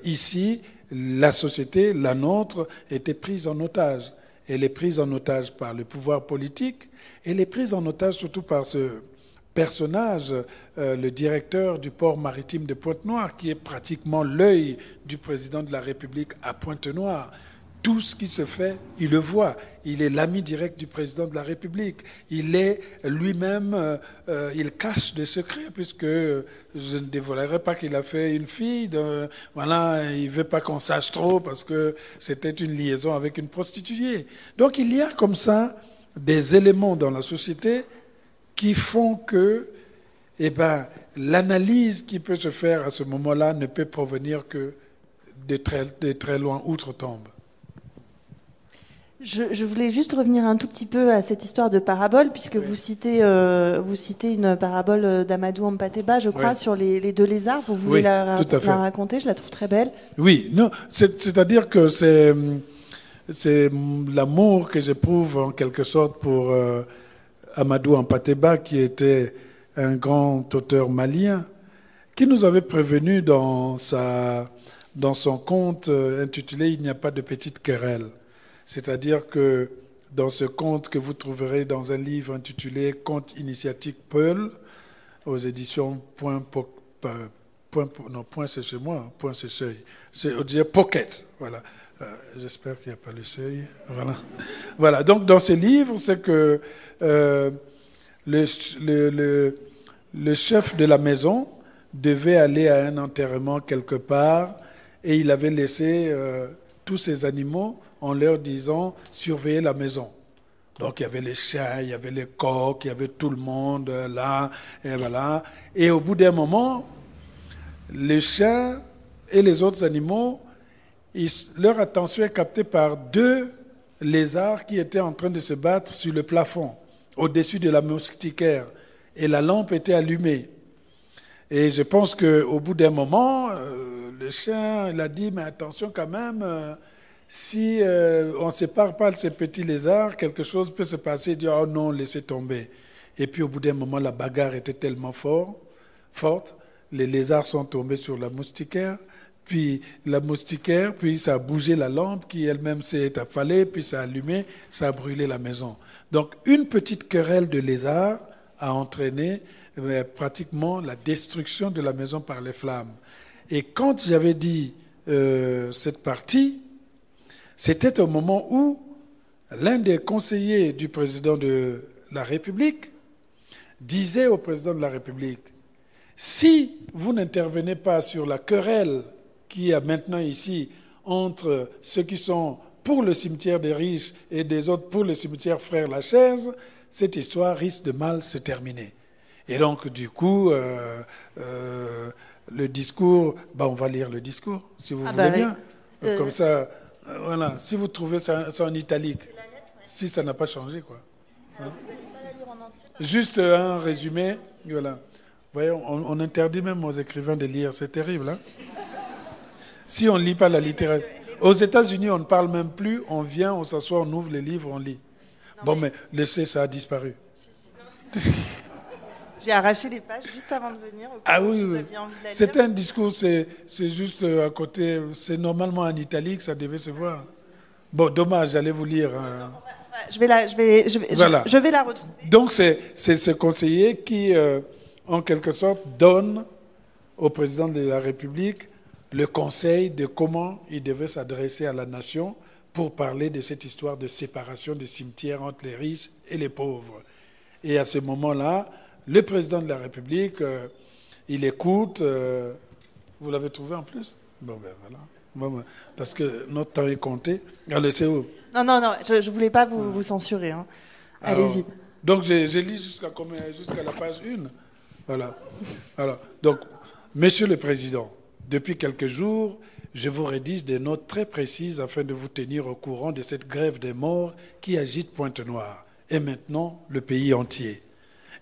ici, la société, la nôtre, était prise en otage. Elle est prise en otage par le pouvoir politique. Elle est prise en otage surtout par ce personnage, le directeur du port maritime de Pointe-Noire, qui est pratiquement l'œil du président de la République à Pointe-Noire. Tout ce qui se fait, il le voit. Il est l'ami direct du président de la République. Il est lui-même, il cache des secrets, puisque je ne dévoilerai pas qu'il a fait une fille. Voilà, il ne veut pas qu'on sache trop, parce que c'était une liaison avec une prostituée. Donc il y a comme ça des éléments dans la société qui font que l'analyse qui peut se faire à ce moment-là ne peut provenir que de très loin outre-tombe. Je voulais juste revenir un tout petit peu à cette histoire de parabole, puisque vous citez une parabole d'Amadou Hampâté-Bâ, je crois, sur les deux lézards. Vous voulez la raconter? Je la trouve très belle. Oui, non, c'est-à-dire que c'est l'amour que j'éprouve en quelque sorte pour Amadou Hampâté-Bâ, qui était un grand auteur malien, qui nous avait prévenu dans son conte intitulé « Il n'y a pas de petite querelle ». C'est-à-dire que dans ce conte que vous trouverez dans un livre intitulé « Conte initiatique Peul » aux éditions Point non, point c'est chez moi, point c'est seuil. On dirait pocket, voilà. J'espère qu'il n'y a pas le seuil. Voilà. Voilà, donc dans ce livre, c'est que le chef de la maison devait aller à un enterrement quelque part et il avait laissé tous ses animaux en leur disant « surveillez la maison ». Donc il y avait les chiens, il y avait les coqs, il y avait tout le monde là, et voilà. Et au bout d'un moment, les chiens et les autres animaux, leur attention est captée par 2 lézards qui étaient en train de se battre sur le plafond, au-dessus de la moustiquaire. Et la lampe était allumée. Et je pense qu'au bout d'un moment, le chien il a dit, mais attention quand même, si on ne sépare pas de ces petits lézards, quelque chose peut se passer. Il dit, oh non, laissez tomber. Et puis au bout d'un moment, la bagarre était tellement forte, les lézards sont tombés sur la moustiquaire, puis la moustiquaire, puis ça a bougé la lampe qui elle-même s'est affalée, puis ça a allumé, ça a brûlé la maison. Donc une petite querelle de lézards a entraîné pratiquement la destruction de la maison par les flammes. Et quand j'avais dit cette partie, c'était au moment où l'un des conseillers du président de la République disait au président de la République, si vous n'intervenez pas sur la querelle qu'il y a maintenant ici entre ceux qui sont pour le cimetière des riches et des autres pour le cimetière Frère Lachaise, cette histoire risque de mal se terminer. Et donc, du coup, le discours, on va lire le discours, si vous voulez bien. Comme ça, voilà. Si vous trouvez ça en italique, si ça n'a pas changé, quoi. Alors, vous n'allez pas la lire en entier, juste un résumé, voilà. Voyons, on interdit même aux écrivains de lire, c'est terrible, hein. Si on ne lit pas la littérature. Aux États-Unis, on ne parle même plus, on vient, on s'assoit, on ouvre les livres, on lit. Non, mais laissez, ça a disparu. J'ai arraché les pages juste avant de venir. Ah oui, oui. C'est un discours, c'est juste à côté, c'est normalement en italique, ça devait se voir. Bon, dommage, j'allais vous lire. Je vais la retrouver. Donc c'est ce conseiller qui, en quelque sorte, donne au président de la République le conseil de comment il devait s'adresser à la nation pour parler de cette histoire de séparation des cimetières entre les riches et les pauvres. Et à ce moment-là, le président de la République, il écoute. Vous l'avez trouvé en plus? Bon, ben voilà. Bon, parce que notre temps est compté. Allez, c'est où? Non, je ne voulais pas vous censurer. Hein. Allez-y. Donc, j'ai lu jusqu'à la page 1. Voilà. Alors, donc, Monsieur le Président, depuis quelques jours, je vous rédige des notes très précises afin de vous tenir au courant de cette grève des morts qui agite Pointe-Noire et maintenant le pays entier.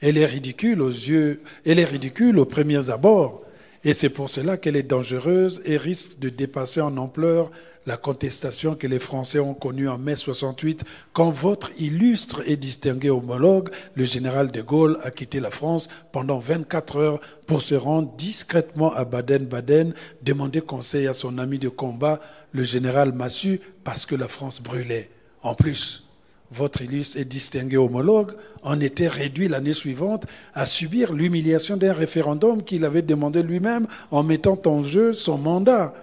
Elle est ridicule aux premiers abords, et c'est pour cela qu'elle est dangereuse et risque de dépasser en ampleur la contestation que les Français ont connue en mai 68 quand votre illustre et distingué homologue, le général de Gaulle, a quitté la France pendant 24 heures pour se rendre discrètement à Baden-Baden, demander conseil à son ami de combat, le général Massu, parce que la France brûlait. En plus, votre illustre et distingué homologue en était réduit l'année suivante à subir l'humiliation d'un référendum qu'il avait demandé lui-même en mettant en jeu son mandat.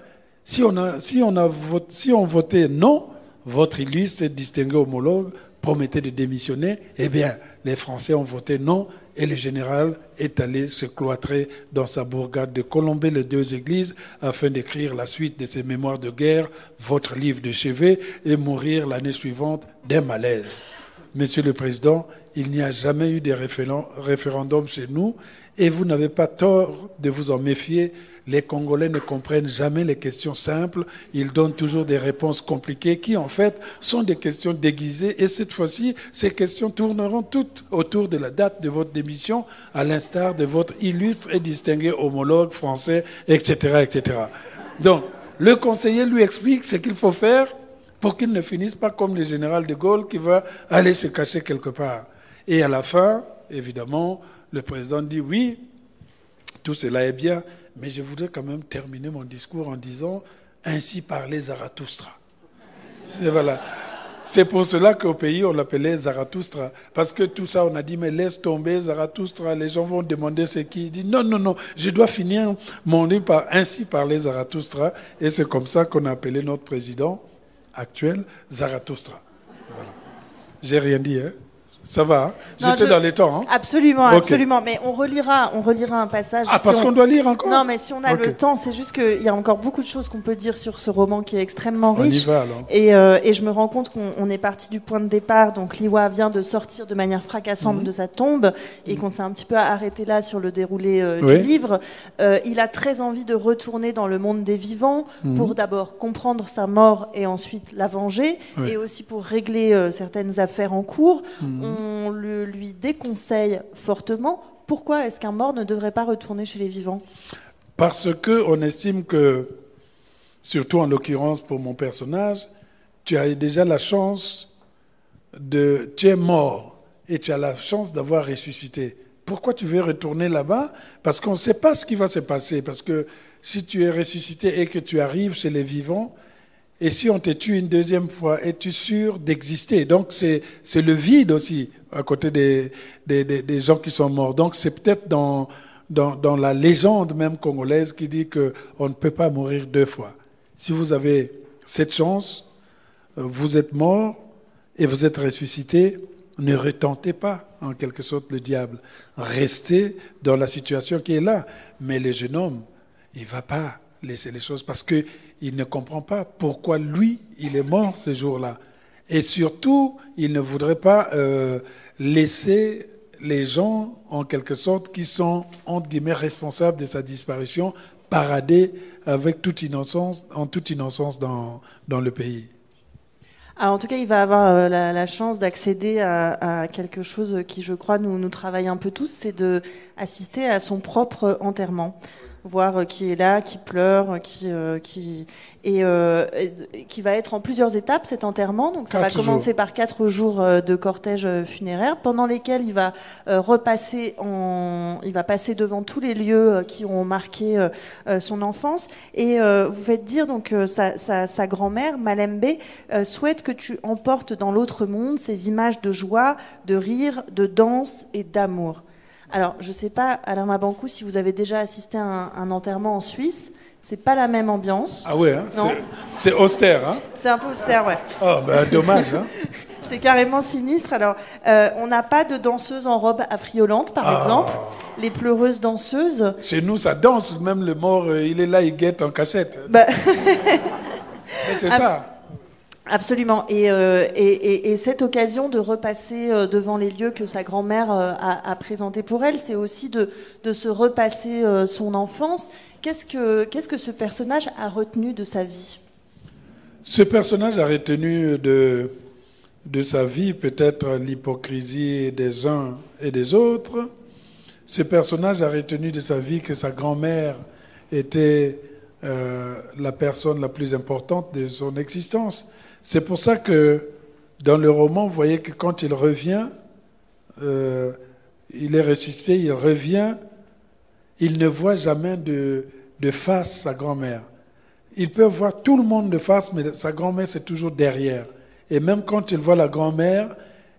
Si on votait non, votre illustre et distingué homologue promettait de démissionner. Eh bien, les Français ont voté non et le général est allé se cloîtrer dans sa bourgade de Colombey-les-Deux-Églises afin d'écrire la suite de ses mémoires de guerre, votre livre de chevet, et mourir l'année suivante d'un malaise. Monsieur le Président, il n'y a jamais eu de référendum chez nous et vous n'avez pas tort de vous en méfier. Les Congolais ne comprennent jamais les questions simples. Ils donnent toujours des réponses compliquées qui, en fait, sont des questions déguisées. Et cette fois-ci, ces questions tourneront toutes autour de la date de votre démission, à l'instar de votre illustre et distingué homologue français, etc., etc. Donc, le conseiller lui explique ce qu'il faut faire pour qu'il ne finisse pas comme le général de Gaulle qui va aller se cacher quelque part. Et à la fin, évidemment, le président dit oui, tout cela est bien, mais je voudrais quand même terminer mon discours en disant « Ainsi parlait Zarathustra ». Voilà. C'est pour cela qu'au pays, on l'appelait Zarathustra. Parce que tout ça, on a dit, mais laisse tomber Zarathustra. Les gens vont demander c'est qui. Il dit, non, non, non, je dois finir mon livre par ainsi parler Zarathustra. Et c'est comme ça qu'on a appelé notre président actuel Zarathustra. Voilà. J'ai rien dit, hein. Ça va, hein? J'étais dans les temps. Hein? Absolument, okay. Absolument. Mais on relira un passage. Ah, parce qu'on doit lire encore? Non, mais si on a le temps, c'est juste qu'il y a encore beaucoup de choses qu'on peut dire sur ce roman qui est extrêmement riche. On y va, alors. Et je me rends compte qu'on est parti du point de départ. Donc Liwa vient de sortir de manière fracassante de sa tombe et qu'on s'est un petit peu arrêté là sur le déroulé du livre. Il a très envie de retourner dans le monde des vivants pour d'abord comprendre sa mort et ensuite la venger et aussi pour régler certaines affaires en cours. On lui déconseille fortement. Pourquoi est-ce qu'un mort ne devrait pas retourner chez les vivants? Parce qu'on estime que, surtout en l'occurrence pour mon personnage, tu as déjà la chance tu es mort et tu as la chance d'avoir ressuscité. Pourquoi tu veux retourner là-bas? Parce qu'on ne sait pas ce qui va se passer. Parce que si tu es ressuscité et que tu arrives chez les vivants, et si on te tue une deuxième fois, es-tu sûr d'exister? Donc c'est le vide aussi, à côté des gens qui sont morts. Donc c'est peut-être dans la légende même congolaise qui dit qu'on ne peut pas mourir deux fois. Si vous avez cette chance, vous êtes mort et vous êtes ressuscité, ne retentez pas en quelque sorte le diable. Restez dans la situation qui est là. Mais le jeune homme, il ne va pas laisser les choses parce qu'il ne comprend pas pourquoi lui, il est mort ce jour-là. Et surtout, il ne voudrait pas laisser les gens, en quelque sorte, qui sont, entre guillemets, responsables de sa disparition, parader avec toute innocence, en toute innocence dans le pays. Alors, en tout cas, il va avoir la chance d'accéder à quelque chose qui, je crois, nous travaille un peu tous, c'est d'assister à son propre enterrement. Voir qui est là, qui pleure, qui va être en plusieurs étapes cet enterrement. Donc ça va commencer par 4 jours de cortège funéraire, pendant lesquels il va il va passer devant tous les lieux qui ont marqué son enfance. Et vous faites dire donc sa grand-mère Malembe souhaite que tu emportes dans l'autre monde ces images de joie, de rire, de danse et d'amour. Alors, je ne sais pas, Alain Mabankou, si vous avez déjà assisté à un enterrement en Suisse. C'est pas la même ambiance. Ah ouais, hein, c'est austère. Hein. C'est un peu austère, ouais. Oh, ben dommage. Hein. C'est carrément sinistre. Alors, on n'a pas de danseuses en robe affriolante, par exemple. Les pleureuses danseuses. Chez nous, ça danse. Même le mort, il est là, il guette en cachette. Bah... Mais c'est ça. Absolument. Et cette occasion de repasser devant les lieux que sa grand-mère a présentés pour elle, c'est aussi de se repasser son enfance. Qu'est-ce que ce personnage a retenu de sa vie? Ce personnage a retenu de sa vie peut-être l'hypocrisie des uns et des autres. Ce personnage a retenu de sa vie que sa grand-mère était la personne la plus importante de son existence. C'est pour ça que dans le roman, vous voyez que quand il revient, il est ressuscité, il revient, il ne voit jamais de face sa grand-mère. Il peut voir tout le monde de face, mais sa grand-mère, c'est toujours derrière. Et même quand il voit la grand-mère,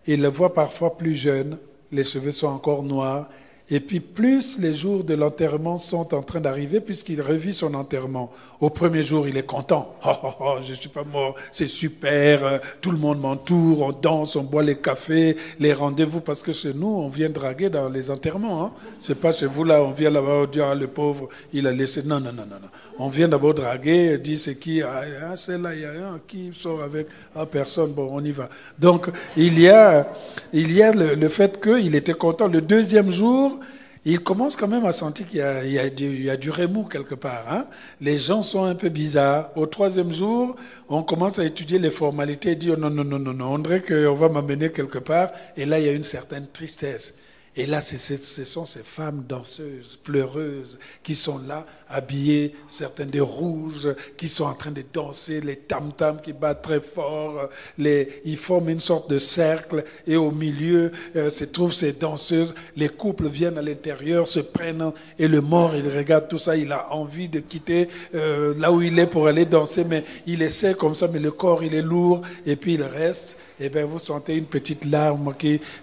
il la voit parfois plus jeune, les cheveux sont encore noirs. Et puis plus les jours de l'enterrement sont en train d'arriver, puisqu'il revit son enterrement. Au premier jour, il est content. Oh, oh, oh, je ne suis pas mort, c'est super, tout le monde m'entoure, on danse, on boit les cafés, les rendez-vous, parce que chez nous, on vient draguer dans les enterrements. Hein. C'est pas chez vous, là, on vient là-bas, on dit, ah, le pauvre, il a laissé... Non, non, non, non. On vient d'abord draguer, dit c'est qui, ah, c'est là, il y a un qui sort avec, ah, personne, bon, on y va. Donc, il y a le fait qu'il était content. Le deuxième jour, il commence quand même à sentir qu'il y a du remous quelque part. Hein. Les gens sont un peu bizarres. Au troisième jour, on commence à étudier les formalités et dire non, non, non, non, non, on dirait qu'on va m'amener quelque part. Et là, il y a une certaine tristesse. Et là, ce sont ces femmes danseuses, pleureuses, qui sont là habillés, certains de rouge, qui sont en train de danser, les tam-tams qui battent très fort, ils forment une sorte de cercle et au milieu se trouvent ces danseuses. Les couples viennent à l'intérieur, se prennent et le mort, il regarde tout ça, il a envie de quitter là où il est pour aller danser, mais il essaie comme ça, mais le corps il est lourd et puis il reste. Et bien vous sentez une petite larme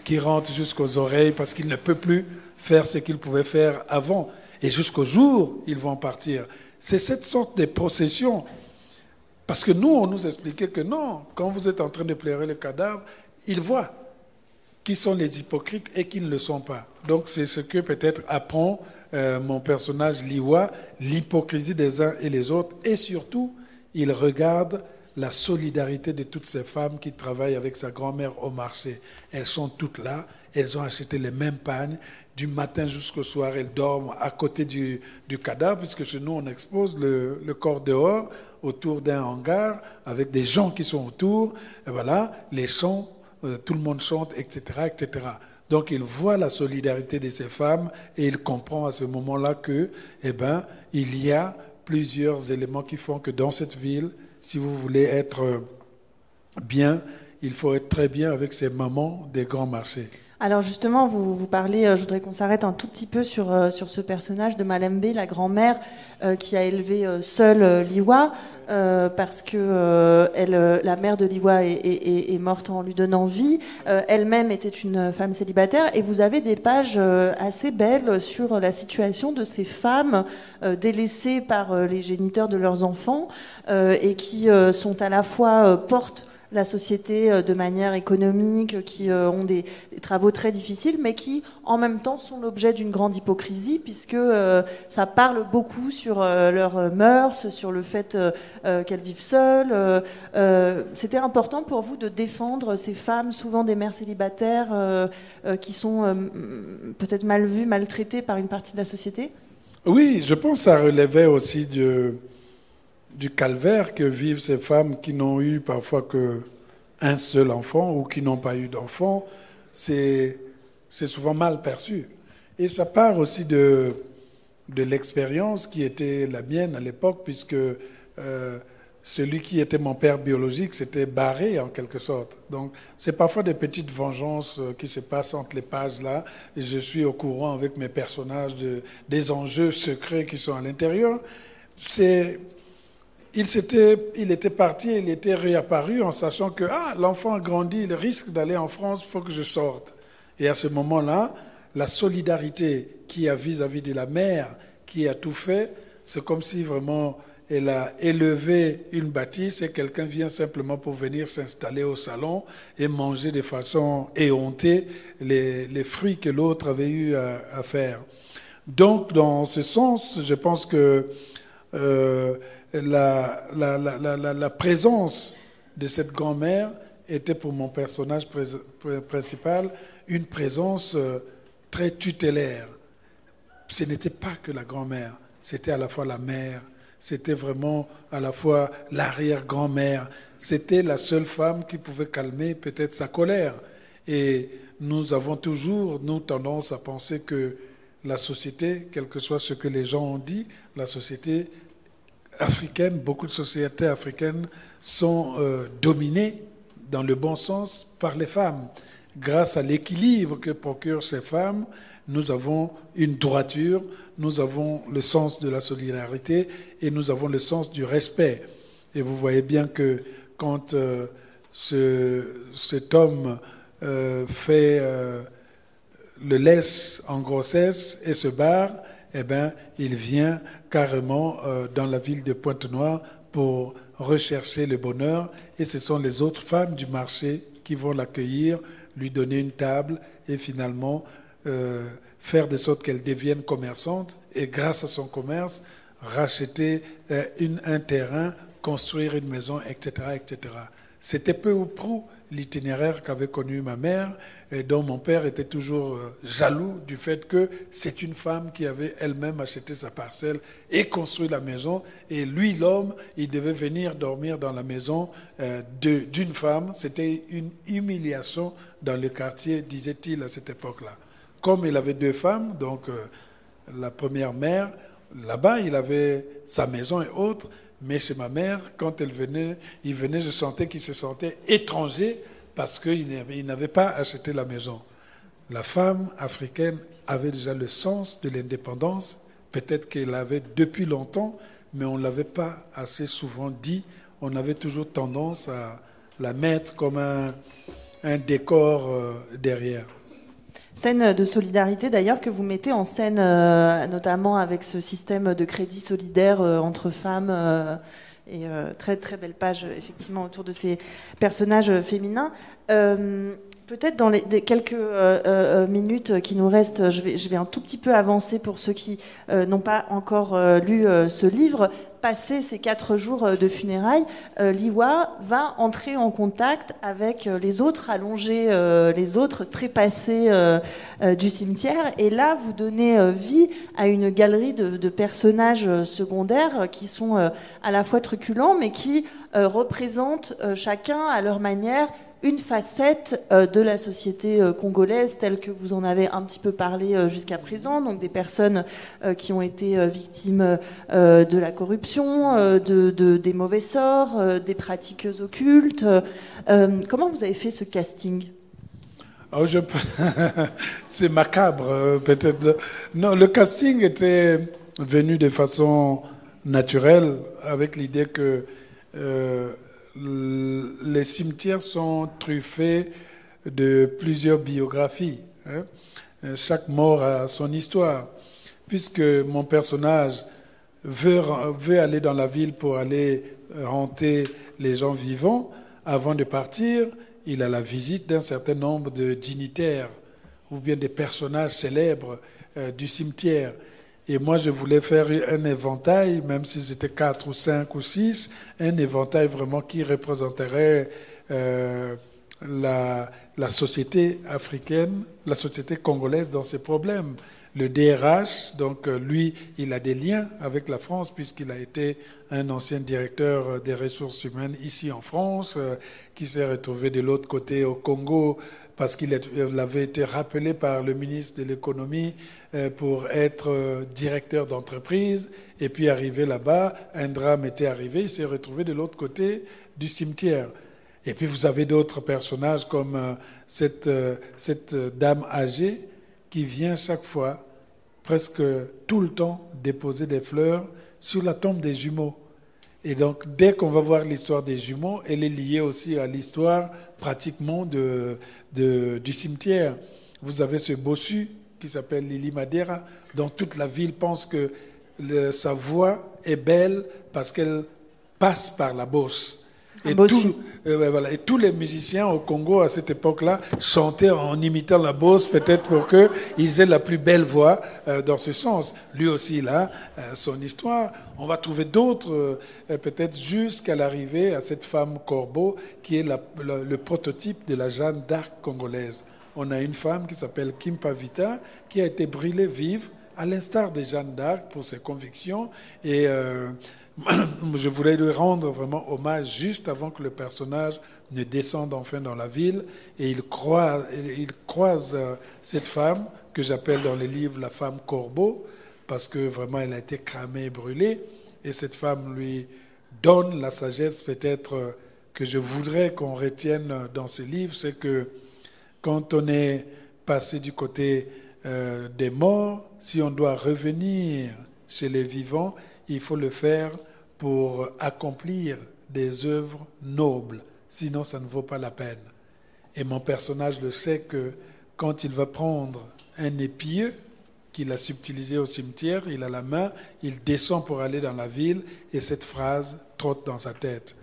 qui rentre jusqu'aux oreilles parce qu'il ne peut plus faire ce qu'il pouvait faire avant. Et jusqu'au jour, ils vont partir. C'est cette sorte de procession. Parce que nous, on nous expliquait que non, quand vous êtes en train de pleurer le cadavre, ils voient qui sont les hypocrites et qui ne le sont pas. Donc c'est ce que peut-être apprend mon personnage Liwa, l'hypocrisie des uns et les autres. Et surtout, il regarde la solidarité de toutes ces femmes qui travaillent avec sa grand-mère au marché. Elles sont toutes là, elles ont acheté les mêmes pagnes. Du matin jusqu'au soir, elles dorment à côté du cadavre, puisque chez nous, on expose le corps dehors, autour d'un hangar, avec des gens qui sont autour. Et voilà, les chants, tout le monde chante, etc., etc. Donc, il voit la solidarité de ces femmes et il comprend à ce moment-là que, il y a plusieurs éléments qui font que dans cette ville, si vous voulez être bien, il faut être très bien avec ces mamans des grands marchés. Alors justement, vous parlez, je voudrais qu'on s'arrête un tout petit peu sur ce personnage de Malembe, la grand-mère qui a élevé seule Liwa, parce que la mère de Liwa est morte en lui donnant vie. Elle-même était une femme célibataire, et vous avez des pages assez belles sur la situation de ces femmes délaissées par les géniteurs de leurs enfants et qui sont à la fois portent la société de manière économique, qui ont des travaux très difficiles, mais qui, en même temps, sont l'objet d'une grande hypocrisie, puisque ça parle beaucoup sur leurs mœurs, sur le fait qu'elles vivent seules. C'était important pour vous de défendre ces femmes, souvent des mères célibataires, qui sont peut-être mal vues, maltraitées par une partie de la société ? Oui, je pense que ça relevait aussi du calvaire que vivent ces femmes qui n'ont eu parfois qu'un seul enfant ou qui n'ont pas eu d'enfant. C'est souvent mal perçu. Et ça part aussi de l'expérience qui était la mienne à l'époque, puisque celui qui était mon père biologique s'était barré en quelque sorte. Donc c'est parfois des petites vengeances qui se passent entre les pages là, et je suis au courant avec mes personnages des enjeux secrets qui sont à l'intérieur. Il était parti, il était réapparu en sachant que l'enfant a grandi, il risque d'aller en France, il faut que je sorte. Et à ce moment-là, la solidarité qu'il y a vis-à-vis de la mère qui a tout fait, c'est comme si vraiment elle a élevé une bâtisse et quelqu'un vient simplement pour venir s'installer au salon et manger de façon éhontée les fruits que l'autre avait eu à faire. Donc, dans ce sens, je pense que la présence de cette grand-mère était pour mon personnage principal une présence très tutélaire. Ce n'était pas que la grand-mère, c'était à la fois la mère, c'était vraiment à la fois l'arrière-grand-mère. C'était la seule femme qui pouvait calmer peut-être sa colère. Et nous avons toujours, tendance à penser que la société, quel que soit ce que les gens ont dit, la société africaine, beaucoup de sociétés africaines sont dominées dans le bon sens par les femmes. Grâce à l'équilibre que procurent ces femmes, nous avons une droiture, nous avons le sens de la solidarité et nous avons le sens du respect. Et vous voyez bien que quand cet homme le laisse en grossesse et se barre, il vient carrément dans la ville de Pointe-Noire pour rechercher le bonheur. Et ce sont les autres femmes du marché qui vont l'accueillir, lui donner une table et finalement faire de sorte qu'elle devienne commerçante et grâce à son commerce, racheter un terrain, construire une maison, etc., etc. C'était peu ou prou l'itinéraire qu'avait connu ma mère et dont mon père était toujours jaloux du fait que c'est une femme qui avait elle-même acheté sa parcelle et construit la maison. Et lui, l'homme, il devait venir dormir dans la maison d'une femme. C'était une humiliation dans le quartier, disait-il à cette époque-là. Comme il avait deux femmes, donc la première mère, là-bas, il avait sa maison et autres, mais chez ma mère, quand il venait, je sentais qu'il se sentait étranger parce qu'il n'avait pas acheté la maison. La femme africaine avait déjà le sens de l'indépendance, peut-être qu'elle l'avait depuis longtemps, mais on ne l'avait pas assez souvent dit. On avait toujours tendance à la mettre comme un décor derrière. Scène de solidarité d'ailleurs que vous mettez en scène notamment avec ce système de crédit solidaire entre femmes et très très belle page effectivement autour de ces personnages féminins. Peut-être dans les quelques minutes qui nous restent, je vais un tout petit peu avancer pour ceux qui n'ont pas encore lu ce livre. Passé ces 4 jours de funérailles, Liwa va entrer en contact avec les autres allongés, les autres trépassés du cimetière. Et là, vous donnez vie à une galerie de personnages secondaires qui sont à la fois truculents, mais qui représentent chacun à leur manière une facette de la société congolaise telle que vous en avez un petit peu parlé jusqu'à présent, donc des personnes qui ont été victimes de la corruption, des mauvais sorts, des pratiques occultes. Comment vous avez fait ce casting ? Oh, c'est macabre, peut-être. Non, le casting était venu de façon naturelle, avec l'idée que les cimetières sont truffés de plusieurs biographies. Hein. Chaque mort a son histoire. Puisque mon personnage veut aller dans la ville pour aller hanter les gens vivants, avant de partir, il a la visite d'un certain nombre de dignitaires ou bien des personnages célèbres du cimetière. Et moi, je voulais faire un éventail, même si c'était 4 ou 5 ou 6, un éventail vraiment qui représenterait la société africaine, la société congolaise dans ses problèmes. Le DRH, donc lui, il a des liens avec la France puisqu'il a été un ancien directeur des ressources humaines ici en France, qui s'est retrouvé de l'autre côté au Congo parce qu'il avait été rappelé par le ministre de l'économie pour être directeur d'entreprise. Et puis arrivé là-bas, un drame était arrivé, il s'est retrouvé de l'autre côté du cimetière. Et puis vous avez d'autres personnages comme cette dame âgée qui vient chaque fois, presque tout le temps, déposer des fleurs sur la tombe des jumeaux. Et donc, dès qu'on va voir l'histoire des jumeaux, elle est liée aussi à l'histoire pratiquement du cimetière. Vous avez ce bossu qui s'appelle Lili Madera, dont toute la ville pense que sa voix est belle parce qu'elle passe par la bosse. Et tous les musiciens au Congo à cette époque-là chantaient en imitant la bosse, peut-être pour qu'ils aient la plus belle voix dans ce sens. Lui aussi, il a son histoire. On va trouver d'autres, peut-être jusqu'à l'arrivée à cette femme corbeau qui est le prototype de la Jeanne d'Arc congolaise. On a une femme qui s'appelle Kim Pavita qui a été brûlée vive, à l'instar de Jeanne d'Arc pour ses convictions. Et je voulais lui rendre vraiment hommage juste avant que le personnage ne descende enfin dans la ville. Et il croise cette femme que j'appelle dans les livres la femme corbeau, parce que vraiment elle a été cramée et brûlée. Et cette femme lui donne la sagesse peut-être que je voudrais qu'on retienne dans ces livres, c'est que quand on est passé du côté des morts, si on doit revenir chez les vivants, il faut le faire pour accomplir des œuvres nobles, sinon ça ne vaut pas la peine. Et mon personnage le sait que quand il va prendre un épieu qu'il a subtilisé au cimetière, il a la main, il descend pour aller dans la ville et cette phrase trotte dans sa tête,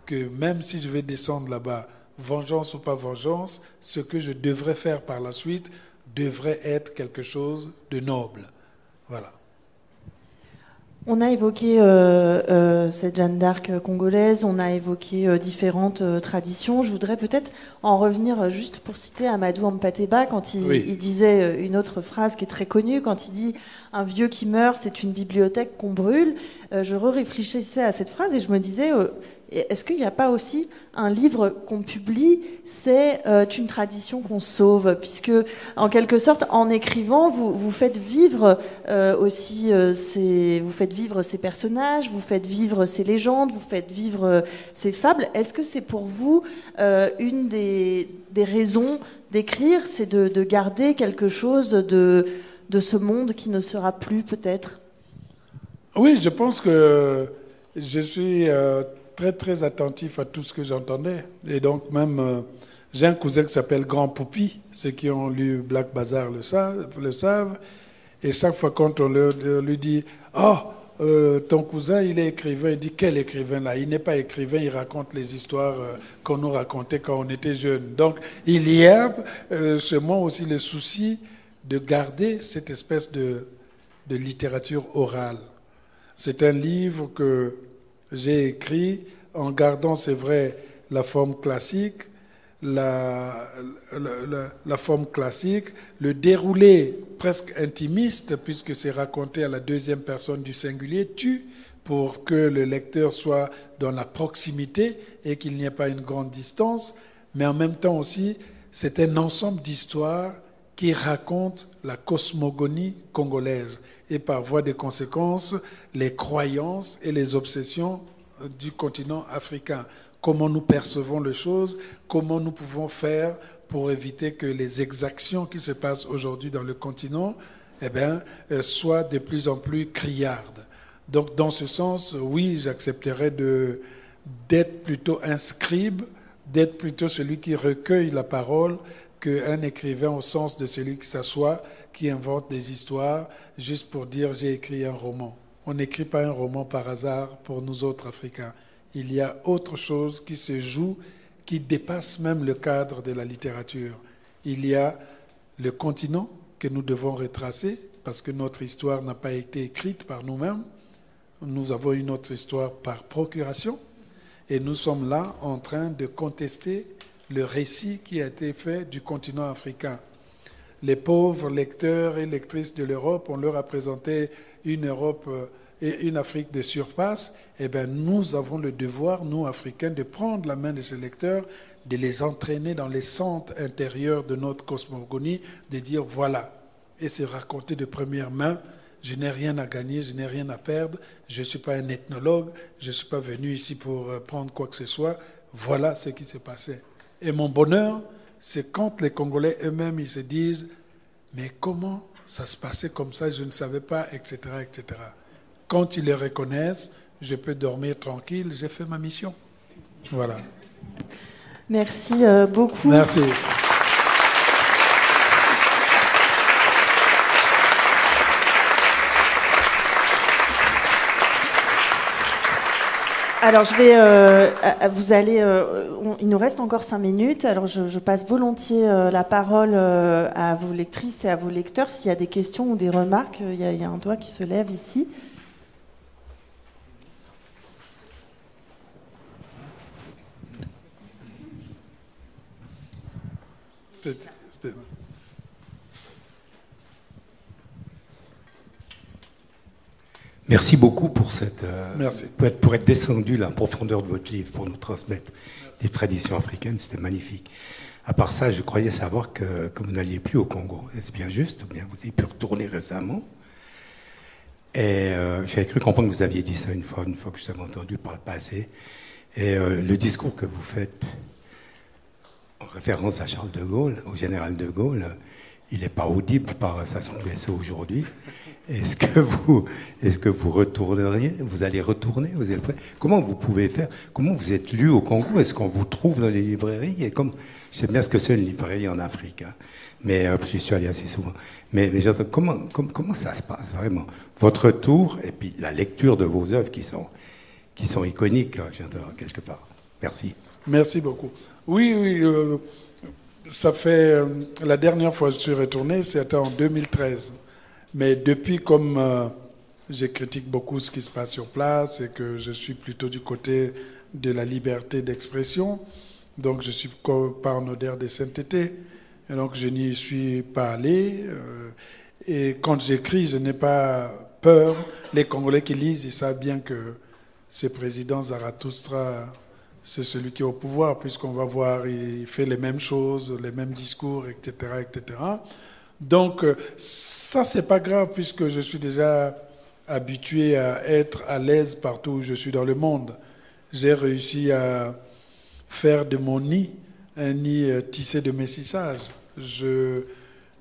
que même si je vais descendre là-bas, vengeance ou pas vengeance, ce que je devrais faire par la suite devrait être quelque chose de noble. Voilà. On a évoqué cette Jeanne d'Arc congolaise, on a évoqué différentes traditions. Je voudrais peut-être en revenir juste pour citer Amadou Hampâté-Bâ quand il disait une autre phrase qui est très connue, quand il dit « Un vieux qui meurt, c'est une bibliothèque qu'on brûle ». Je réfléchissais à cette phrase et je me disais est-ce qu'il n'y a pas aussi un livre qu'on publie, c'est une tradition qu'on sauve, puisque en quelque sorte, en écrivant, vous faites vivre aussi vous faites vivre ces personnages, vous faites vivre ces légendes, vous faites vivre ces fables. Est-ce que c'est pour vous une des raisons d'écrire, c'est de garder quelque chose de ce monde qui ne sera plus peut-être? Oui, je pense que je suis très très attentif à tout ce que j'entendais. Et donc même, j'ai un cousin qui s'appelle Grand Poupi. Ceux qui ont lu Black Bazar le savent. Et chaque fois quand on lui dit « Oh, ton cousin, il est écrivain », il dit « Quel écrivain là? Il n'est pas écrivain, il raconte les histoires qu'on nous racontait quand on était jeunes. » Donc il y a chez moi aussi le souci de garder cette espèce de littérature orale. C'est un livre que j'ai écrit en gardant, c'est vrai, la forme classique, la forme classique, le déroulé presque intimiste, puisque c'est raconté à la deuxième personne du singulier, tu, pour que le lecteur soit dans la proximité et qu'il n'y ait pas une grande distance, mais en même temps aussi, c'est un ensemble d'histoires qui racontent la cosmogonie congolaise et par voie de conséquence, les croyances et les obsessions du continent africain. Comment nous percevons les choses, comment nous pouvons faire pour éviter que les exactions qui se passent aujourd'hui dans le continent soient de plus en plus criardes. Donc, dans ce sens, oui, j'accepterais d'être plutôt un scribe, d'être plutôt celui qui recueille la parole, qu'un écrivain au sens de celui qui s'assoit, qui invente des histoires juste pour dire « j'ai écrit un roman ». On n'écrit pas un roman par hasard pour nous autres Africains. Il y a autre chose qui se joue, qui dépasse même le cadre de la littérature. Il y a le continent que nous devons retracer, parce que notre histoire n'a pas été écrite par nous-mêmes. Nous avons une autre histoire par procuration, et nous sommes là en train de contester le récit qui a été fait du continent africain. Les pauvres lecteurs et lectrices de l'Europe, on leur a présenté une Europe et une Afrique de surface. Eh bien, nous avons le devoir, nous, Africains, de prendre la main de ces lecteurs, de les entraîner dans les centres intérieurs de notre cosmogonie, de dire voilà, et se raconter de première main. Je n'ai rien à gagner, je n'ai rien à perdre, je ne suis pas un ethnologue, je ne suis pas venu ici pour prendre quoi que ce soit. Voilà ce qui s'est passé. Et mon bonheur, c'est quand les Congolais eux-mêmes, ils se disent « Mais comment ça se passait comme ça, je ne savais pas, etc. etc. » Quand ils le reconnaissent, je peux dormir tranquille, j'ai fait ma mission. Voilà. Merci beaucoup. Merci. Alors, il nous reste encore 5 minutes. Alors, je passe volontiers la parole à vos lectrices et à vos lecteurs. S'il y a des questions ou des remarques, il y a un doigt qui se lève ici. Merci beaucoup pour Merci. pour être descendu là, en profondeur de votre livre, pour nous transmettre des traditions africaines. C'était magnifique. À part ça, je croyais savoir que vous n'alliez plus au Congo. Est-ce bien juste? Ou bien vous avez pu retourner récemment? Et j'avais cru comprendre que vous aviez dit ça une fois que je vous avais entendu par le passé. Et le discours que vous faites en référence à Charles de Gaulle, au général de Gaulle, il n'est pas audible par sa sonde blessée aujourd'hui. Est-ce que vous retourneriez? Vous allez retourner? Comment vous pouvez faire? Comment vous êtes lu au Congo? Est-ce qu'on vous trouve dans les librairies? Et je sais bien ce que c'est une librairie en Afrique, hein. Mais j'y suis allé assez souvent. Mais comment ça se passe vraiment? Votre retour et puis la lecture de vos œuvres qui sont iconiques, là, quelque part. Merci. Merci beaucoup. Oui, ça fait la dernière fois que je suis retourné, c'était en 2013. Mais depuis, comme je critique beaucoup ce qui se passe sur place et que je suis plutôt du côté de la liberté d'expression, donc je suis pas en odeur de sainteté, et donc je n'y suis pas allé. Et quand j'écris, je n'ai pas peur. Les Congolais qui lisent, ils savent bien que ce président Zarathustra, c'est celui qui est au pouvoir, puisqu'on va voir, il fait les mêmes choses, les mêmes discours, etc., etc. Donc, ça, c'est pas grave, puisque je suis déjà habitué à être à l'aise partout où je suis dans le monde. J'ai réussi à faire de mon nid un nid tissé de métissage. Je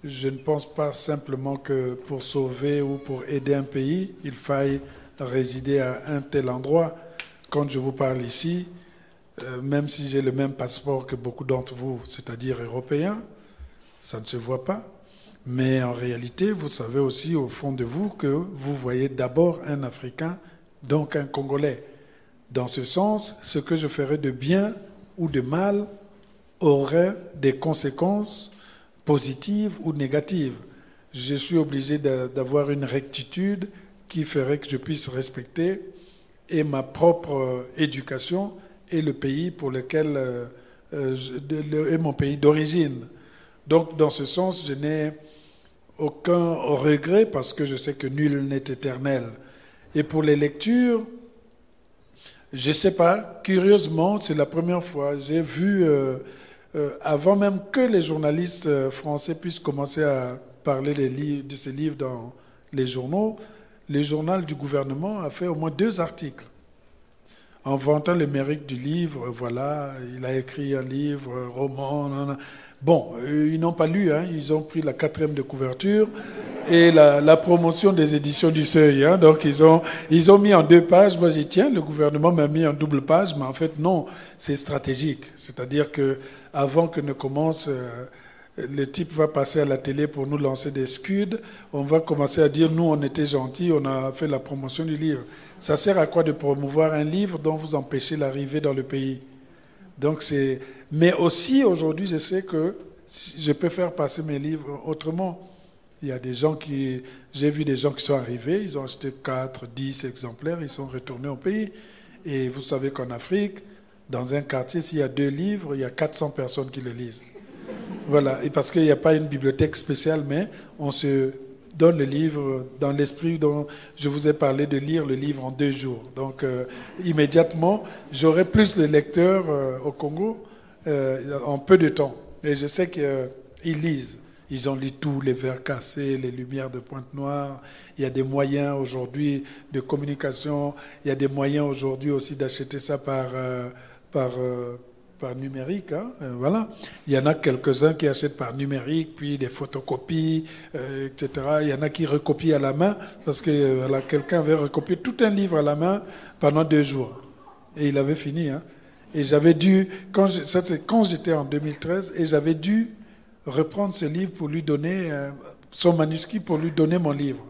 ne pense pas simplement que pour sauver ou pour aider un pays, il faille résider à un tel endroit. Quand je vous parle ici, même si j'ai le même passeport que beaucoup d'entre vous, c'est-à-dire européen, ça ne se voit pas. Mais en réalité, vous savez aussi au fond de vous que vous voyez d'abord un Africain, donc un Congolais. Dans ce sens, ce que je ferais de bien ou de mal aurait des conséquences positives ou négatives. Je suis obligé d'avoir une rectitude qui ferait que je puisse respecter et ma propre éducation et le pays pour lequel est mon pays d'origine. Donc, dans ce sens, je n'ai aucun regret parce que je sais que nul n'est éternel. Et pour les lectures, je ne sais pas, curieusement, c'est la première fois, j'ai vu, avant même que les journalistes français puissent commencer à parler de ces livres dans les journaux, le journal du gouvernement a fait au moins 2 articles en vantant le mérite du livre. Voilà, il a écrit un livre, un roman. Bon, ils n'ont pas lu, hein, ils ont pris la 4e de couverture et la promotion des éditions du Seuil. Hein, donc ils ont mis en 2 pages. Moi j'ai dit tiens, le gouvernement m'a mis en double page, mais en fait non, c'est stratégique. C'est-à-dire que avant que ne commence, le type va passer à la télé pour nous lancer des scuds. On va commencer à dire nous on était gentils, on a fait la promotion du livre. Ça sert à quoi de promouvoir un livre dont vous empêchez l'arrivée dans le pays? Donc c'est. Mais aussi aujourd'hui, je sais que je peux faire passer mes livres autrement. Il y a des gens qui. J'ai vu des gens qui sont arrivés, ils ont acheté 4, 10 exemplaires, ils sont retournés au pays. Et vous savez qu'en Afrique, dans un quartier, s'il y a 2 livres, il y a 400 personnes qui les lisent. Voilà. Et parce qu'il n'y a pas une bibliothèque spéciale, mais on se donne le livre dans l'esprit dont je vous ai parlé, de lire le livre en 2 jours. Donc, immédiatement, j'aurai plus de lecteurs au Congo en peu de temps. Et je sais qu'ils lisent. Ils ont lu tout, les verres cassés, les lumières de Pointe-Noire. Il y a des moyens aujourd'hui de communication. Il y a des moyens aujourd'hui aussi d'acheter ça par numérique, hein, voilà. Il y en a quelques-uns qui achètent par numérique, puis des photocopies, etc. Il y en a qui recopient à la main, parce que voilà, quelqu'un avait recopié tout un livre à la main pendant 2 jours. Et il avait fini. Hein. Et j'avais dû, quand j'étais en 2013, et j'avais dû reprendre ce livre pour lui donner, son manuscrit pour lui donner mon livre.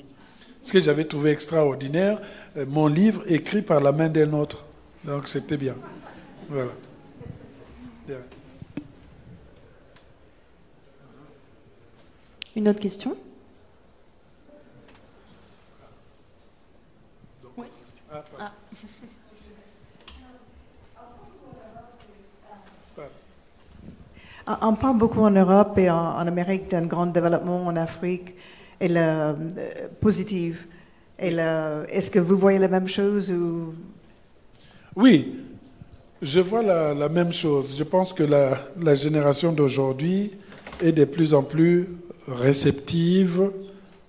Ce que j'avais trouvé extraordinaire, mon livre écrit par la main d'un autre. Donc c'était bien. Voilà. Une autre question? Oui. Ah. On parle beaucoup en Europe et en Amérique d'un grand développement en Afrique et positif. Est-ce que vous voyez la même chose ou... Oui, je vois la même chose. Je pense que la génération d'aujourd'hui est de plus en plus réceptive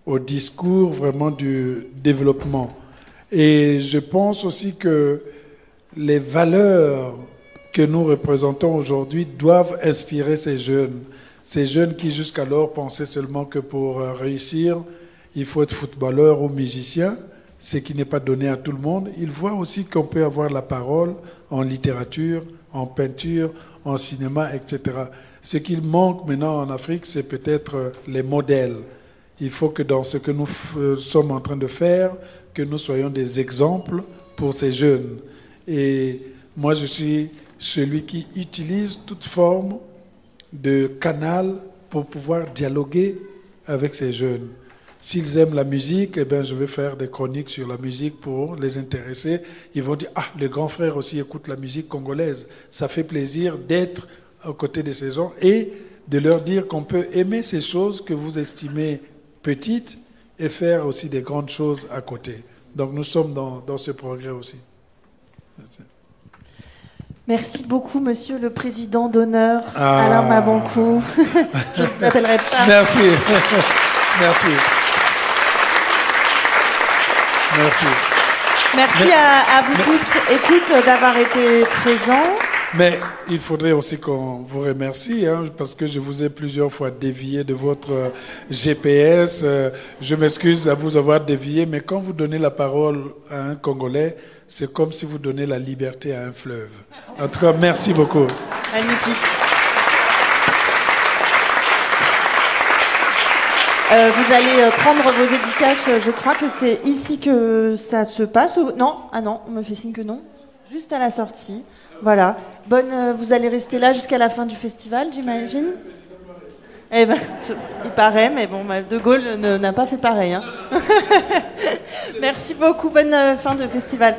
au discours vraiment du développement. Et je pense aussi que les valeurs que nous représentons aujourd'hui doivent inspirer ces jeunes qui jusqu'alors pensaient seulement que pour réussir, il faut être footballeur ou musicien, ce qui n'est pas donné à tout le monde. Ils voient aussi qu'on peut avoir la parole en littérature, en peinture, en cinéma, etc. Ce qu'il manque maintenant en Afrique, c'est peut-être les modèles. Il faut que dans ce que nous sommes en train de faire, que nous soyons des exemples pour ces jeunes. Et moi, je suis celui qui utilise toute forme de canal pour pouvoir dialoguer avec ces jeunes. S'ils aiment la musique, eh bien, je vais faire des chroniques sur la musique pour les intéresser. Ils vont dire « Ah, les grands frères aussi écoutent la musique congolaise. » Ça fait plaisir d'être aux côtés de ces gens et de leur dire qu'on peut aimer ces choses que vous estimez petites et faire aussi des grandes choses à côté. Donc nous sommes dans ce progrès aussi. Merci beaucoup, Monsieur le Président d'honneur, Alain Mabanckou. Je ne vous appellerai pas. Merci. Merci. Merci. Merci à vous tous et toutes d'avoir été présents. Mais il faudrait aussi qu'on vous remercie, parce que je vous ai plusieurs fois dévié de votre GPS. Je m'excuse à vous avoir dévié, mais quand vous donnez la parole à un Congolais, c'est comme si vous donnez la liberté à un fleuve. En tout cas, merci beaucoup. Magnifique. Vous allez prendre vos dédicaces, je crois que c'est ici que ça se passe. Non, ah non, on me fait signe que non. Juste à la sortie. Voilà. Vous allez rester là jusqu'à la fin du festival, j'imagine. Eh ben, il paraît, mais bon, De Gaulle n'a pas fait pareil. Merci beaucoup. Bonne fin de festival.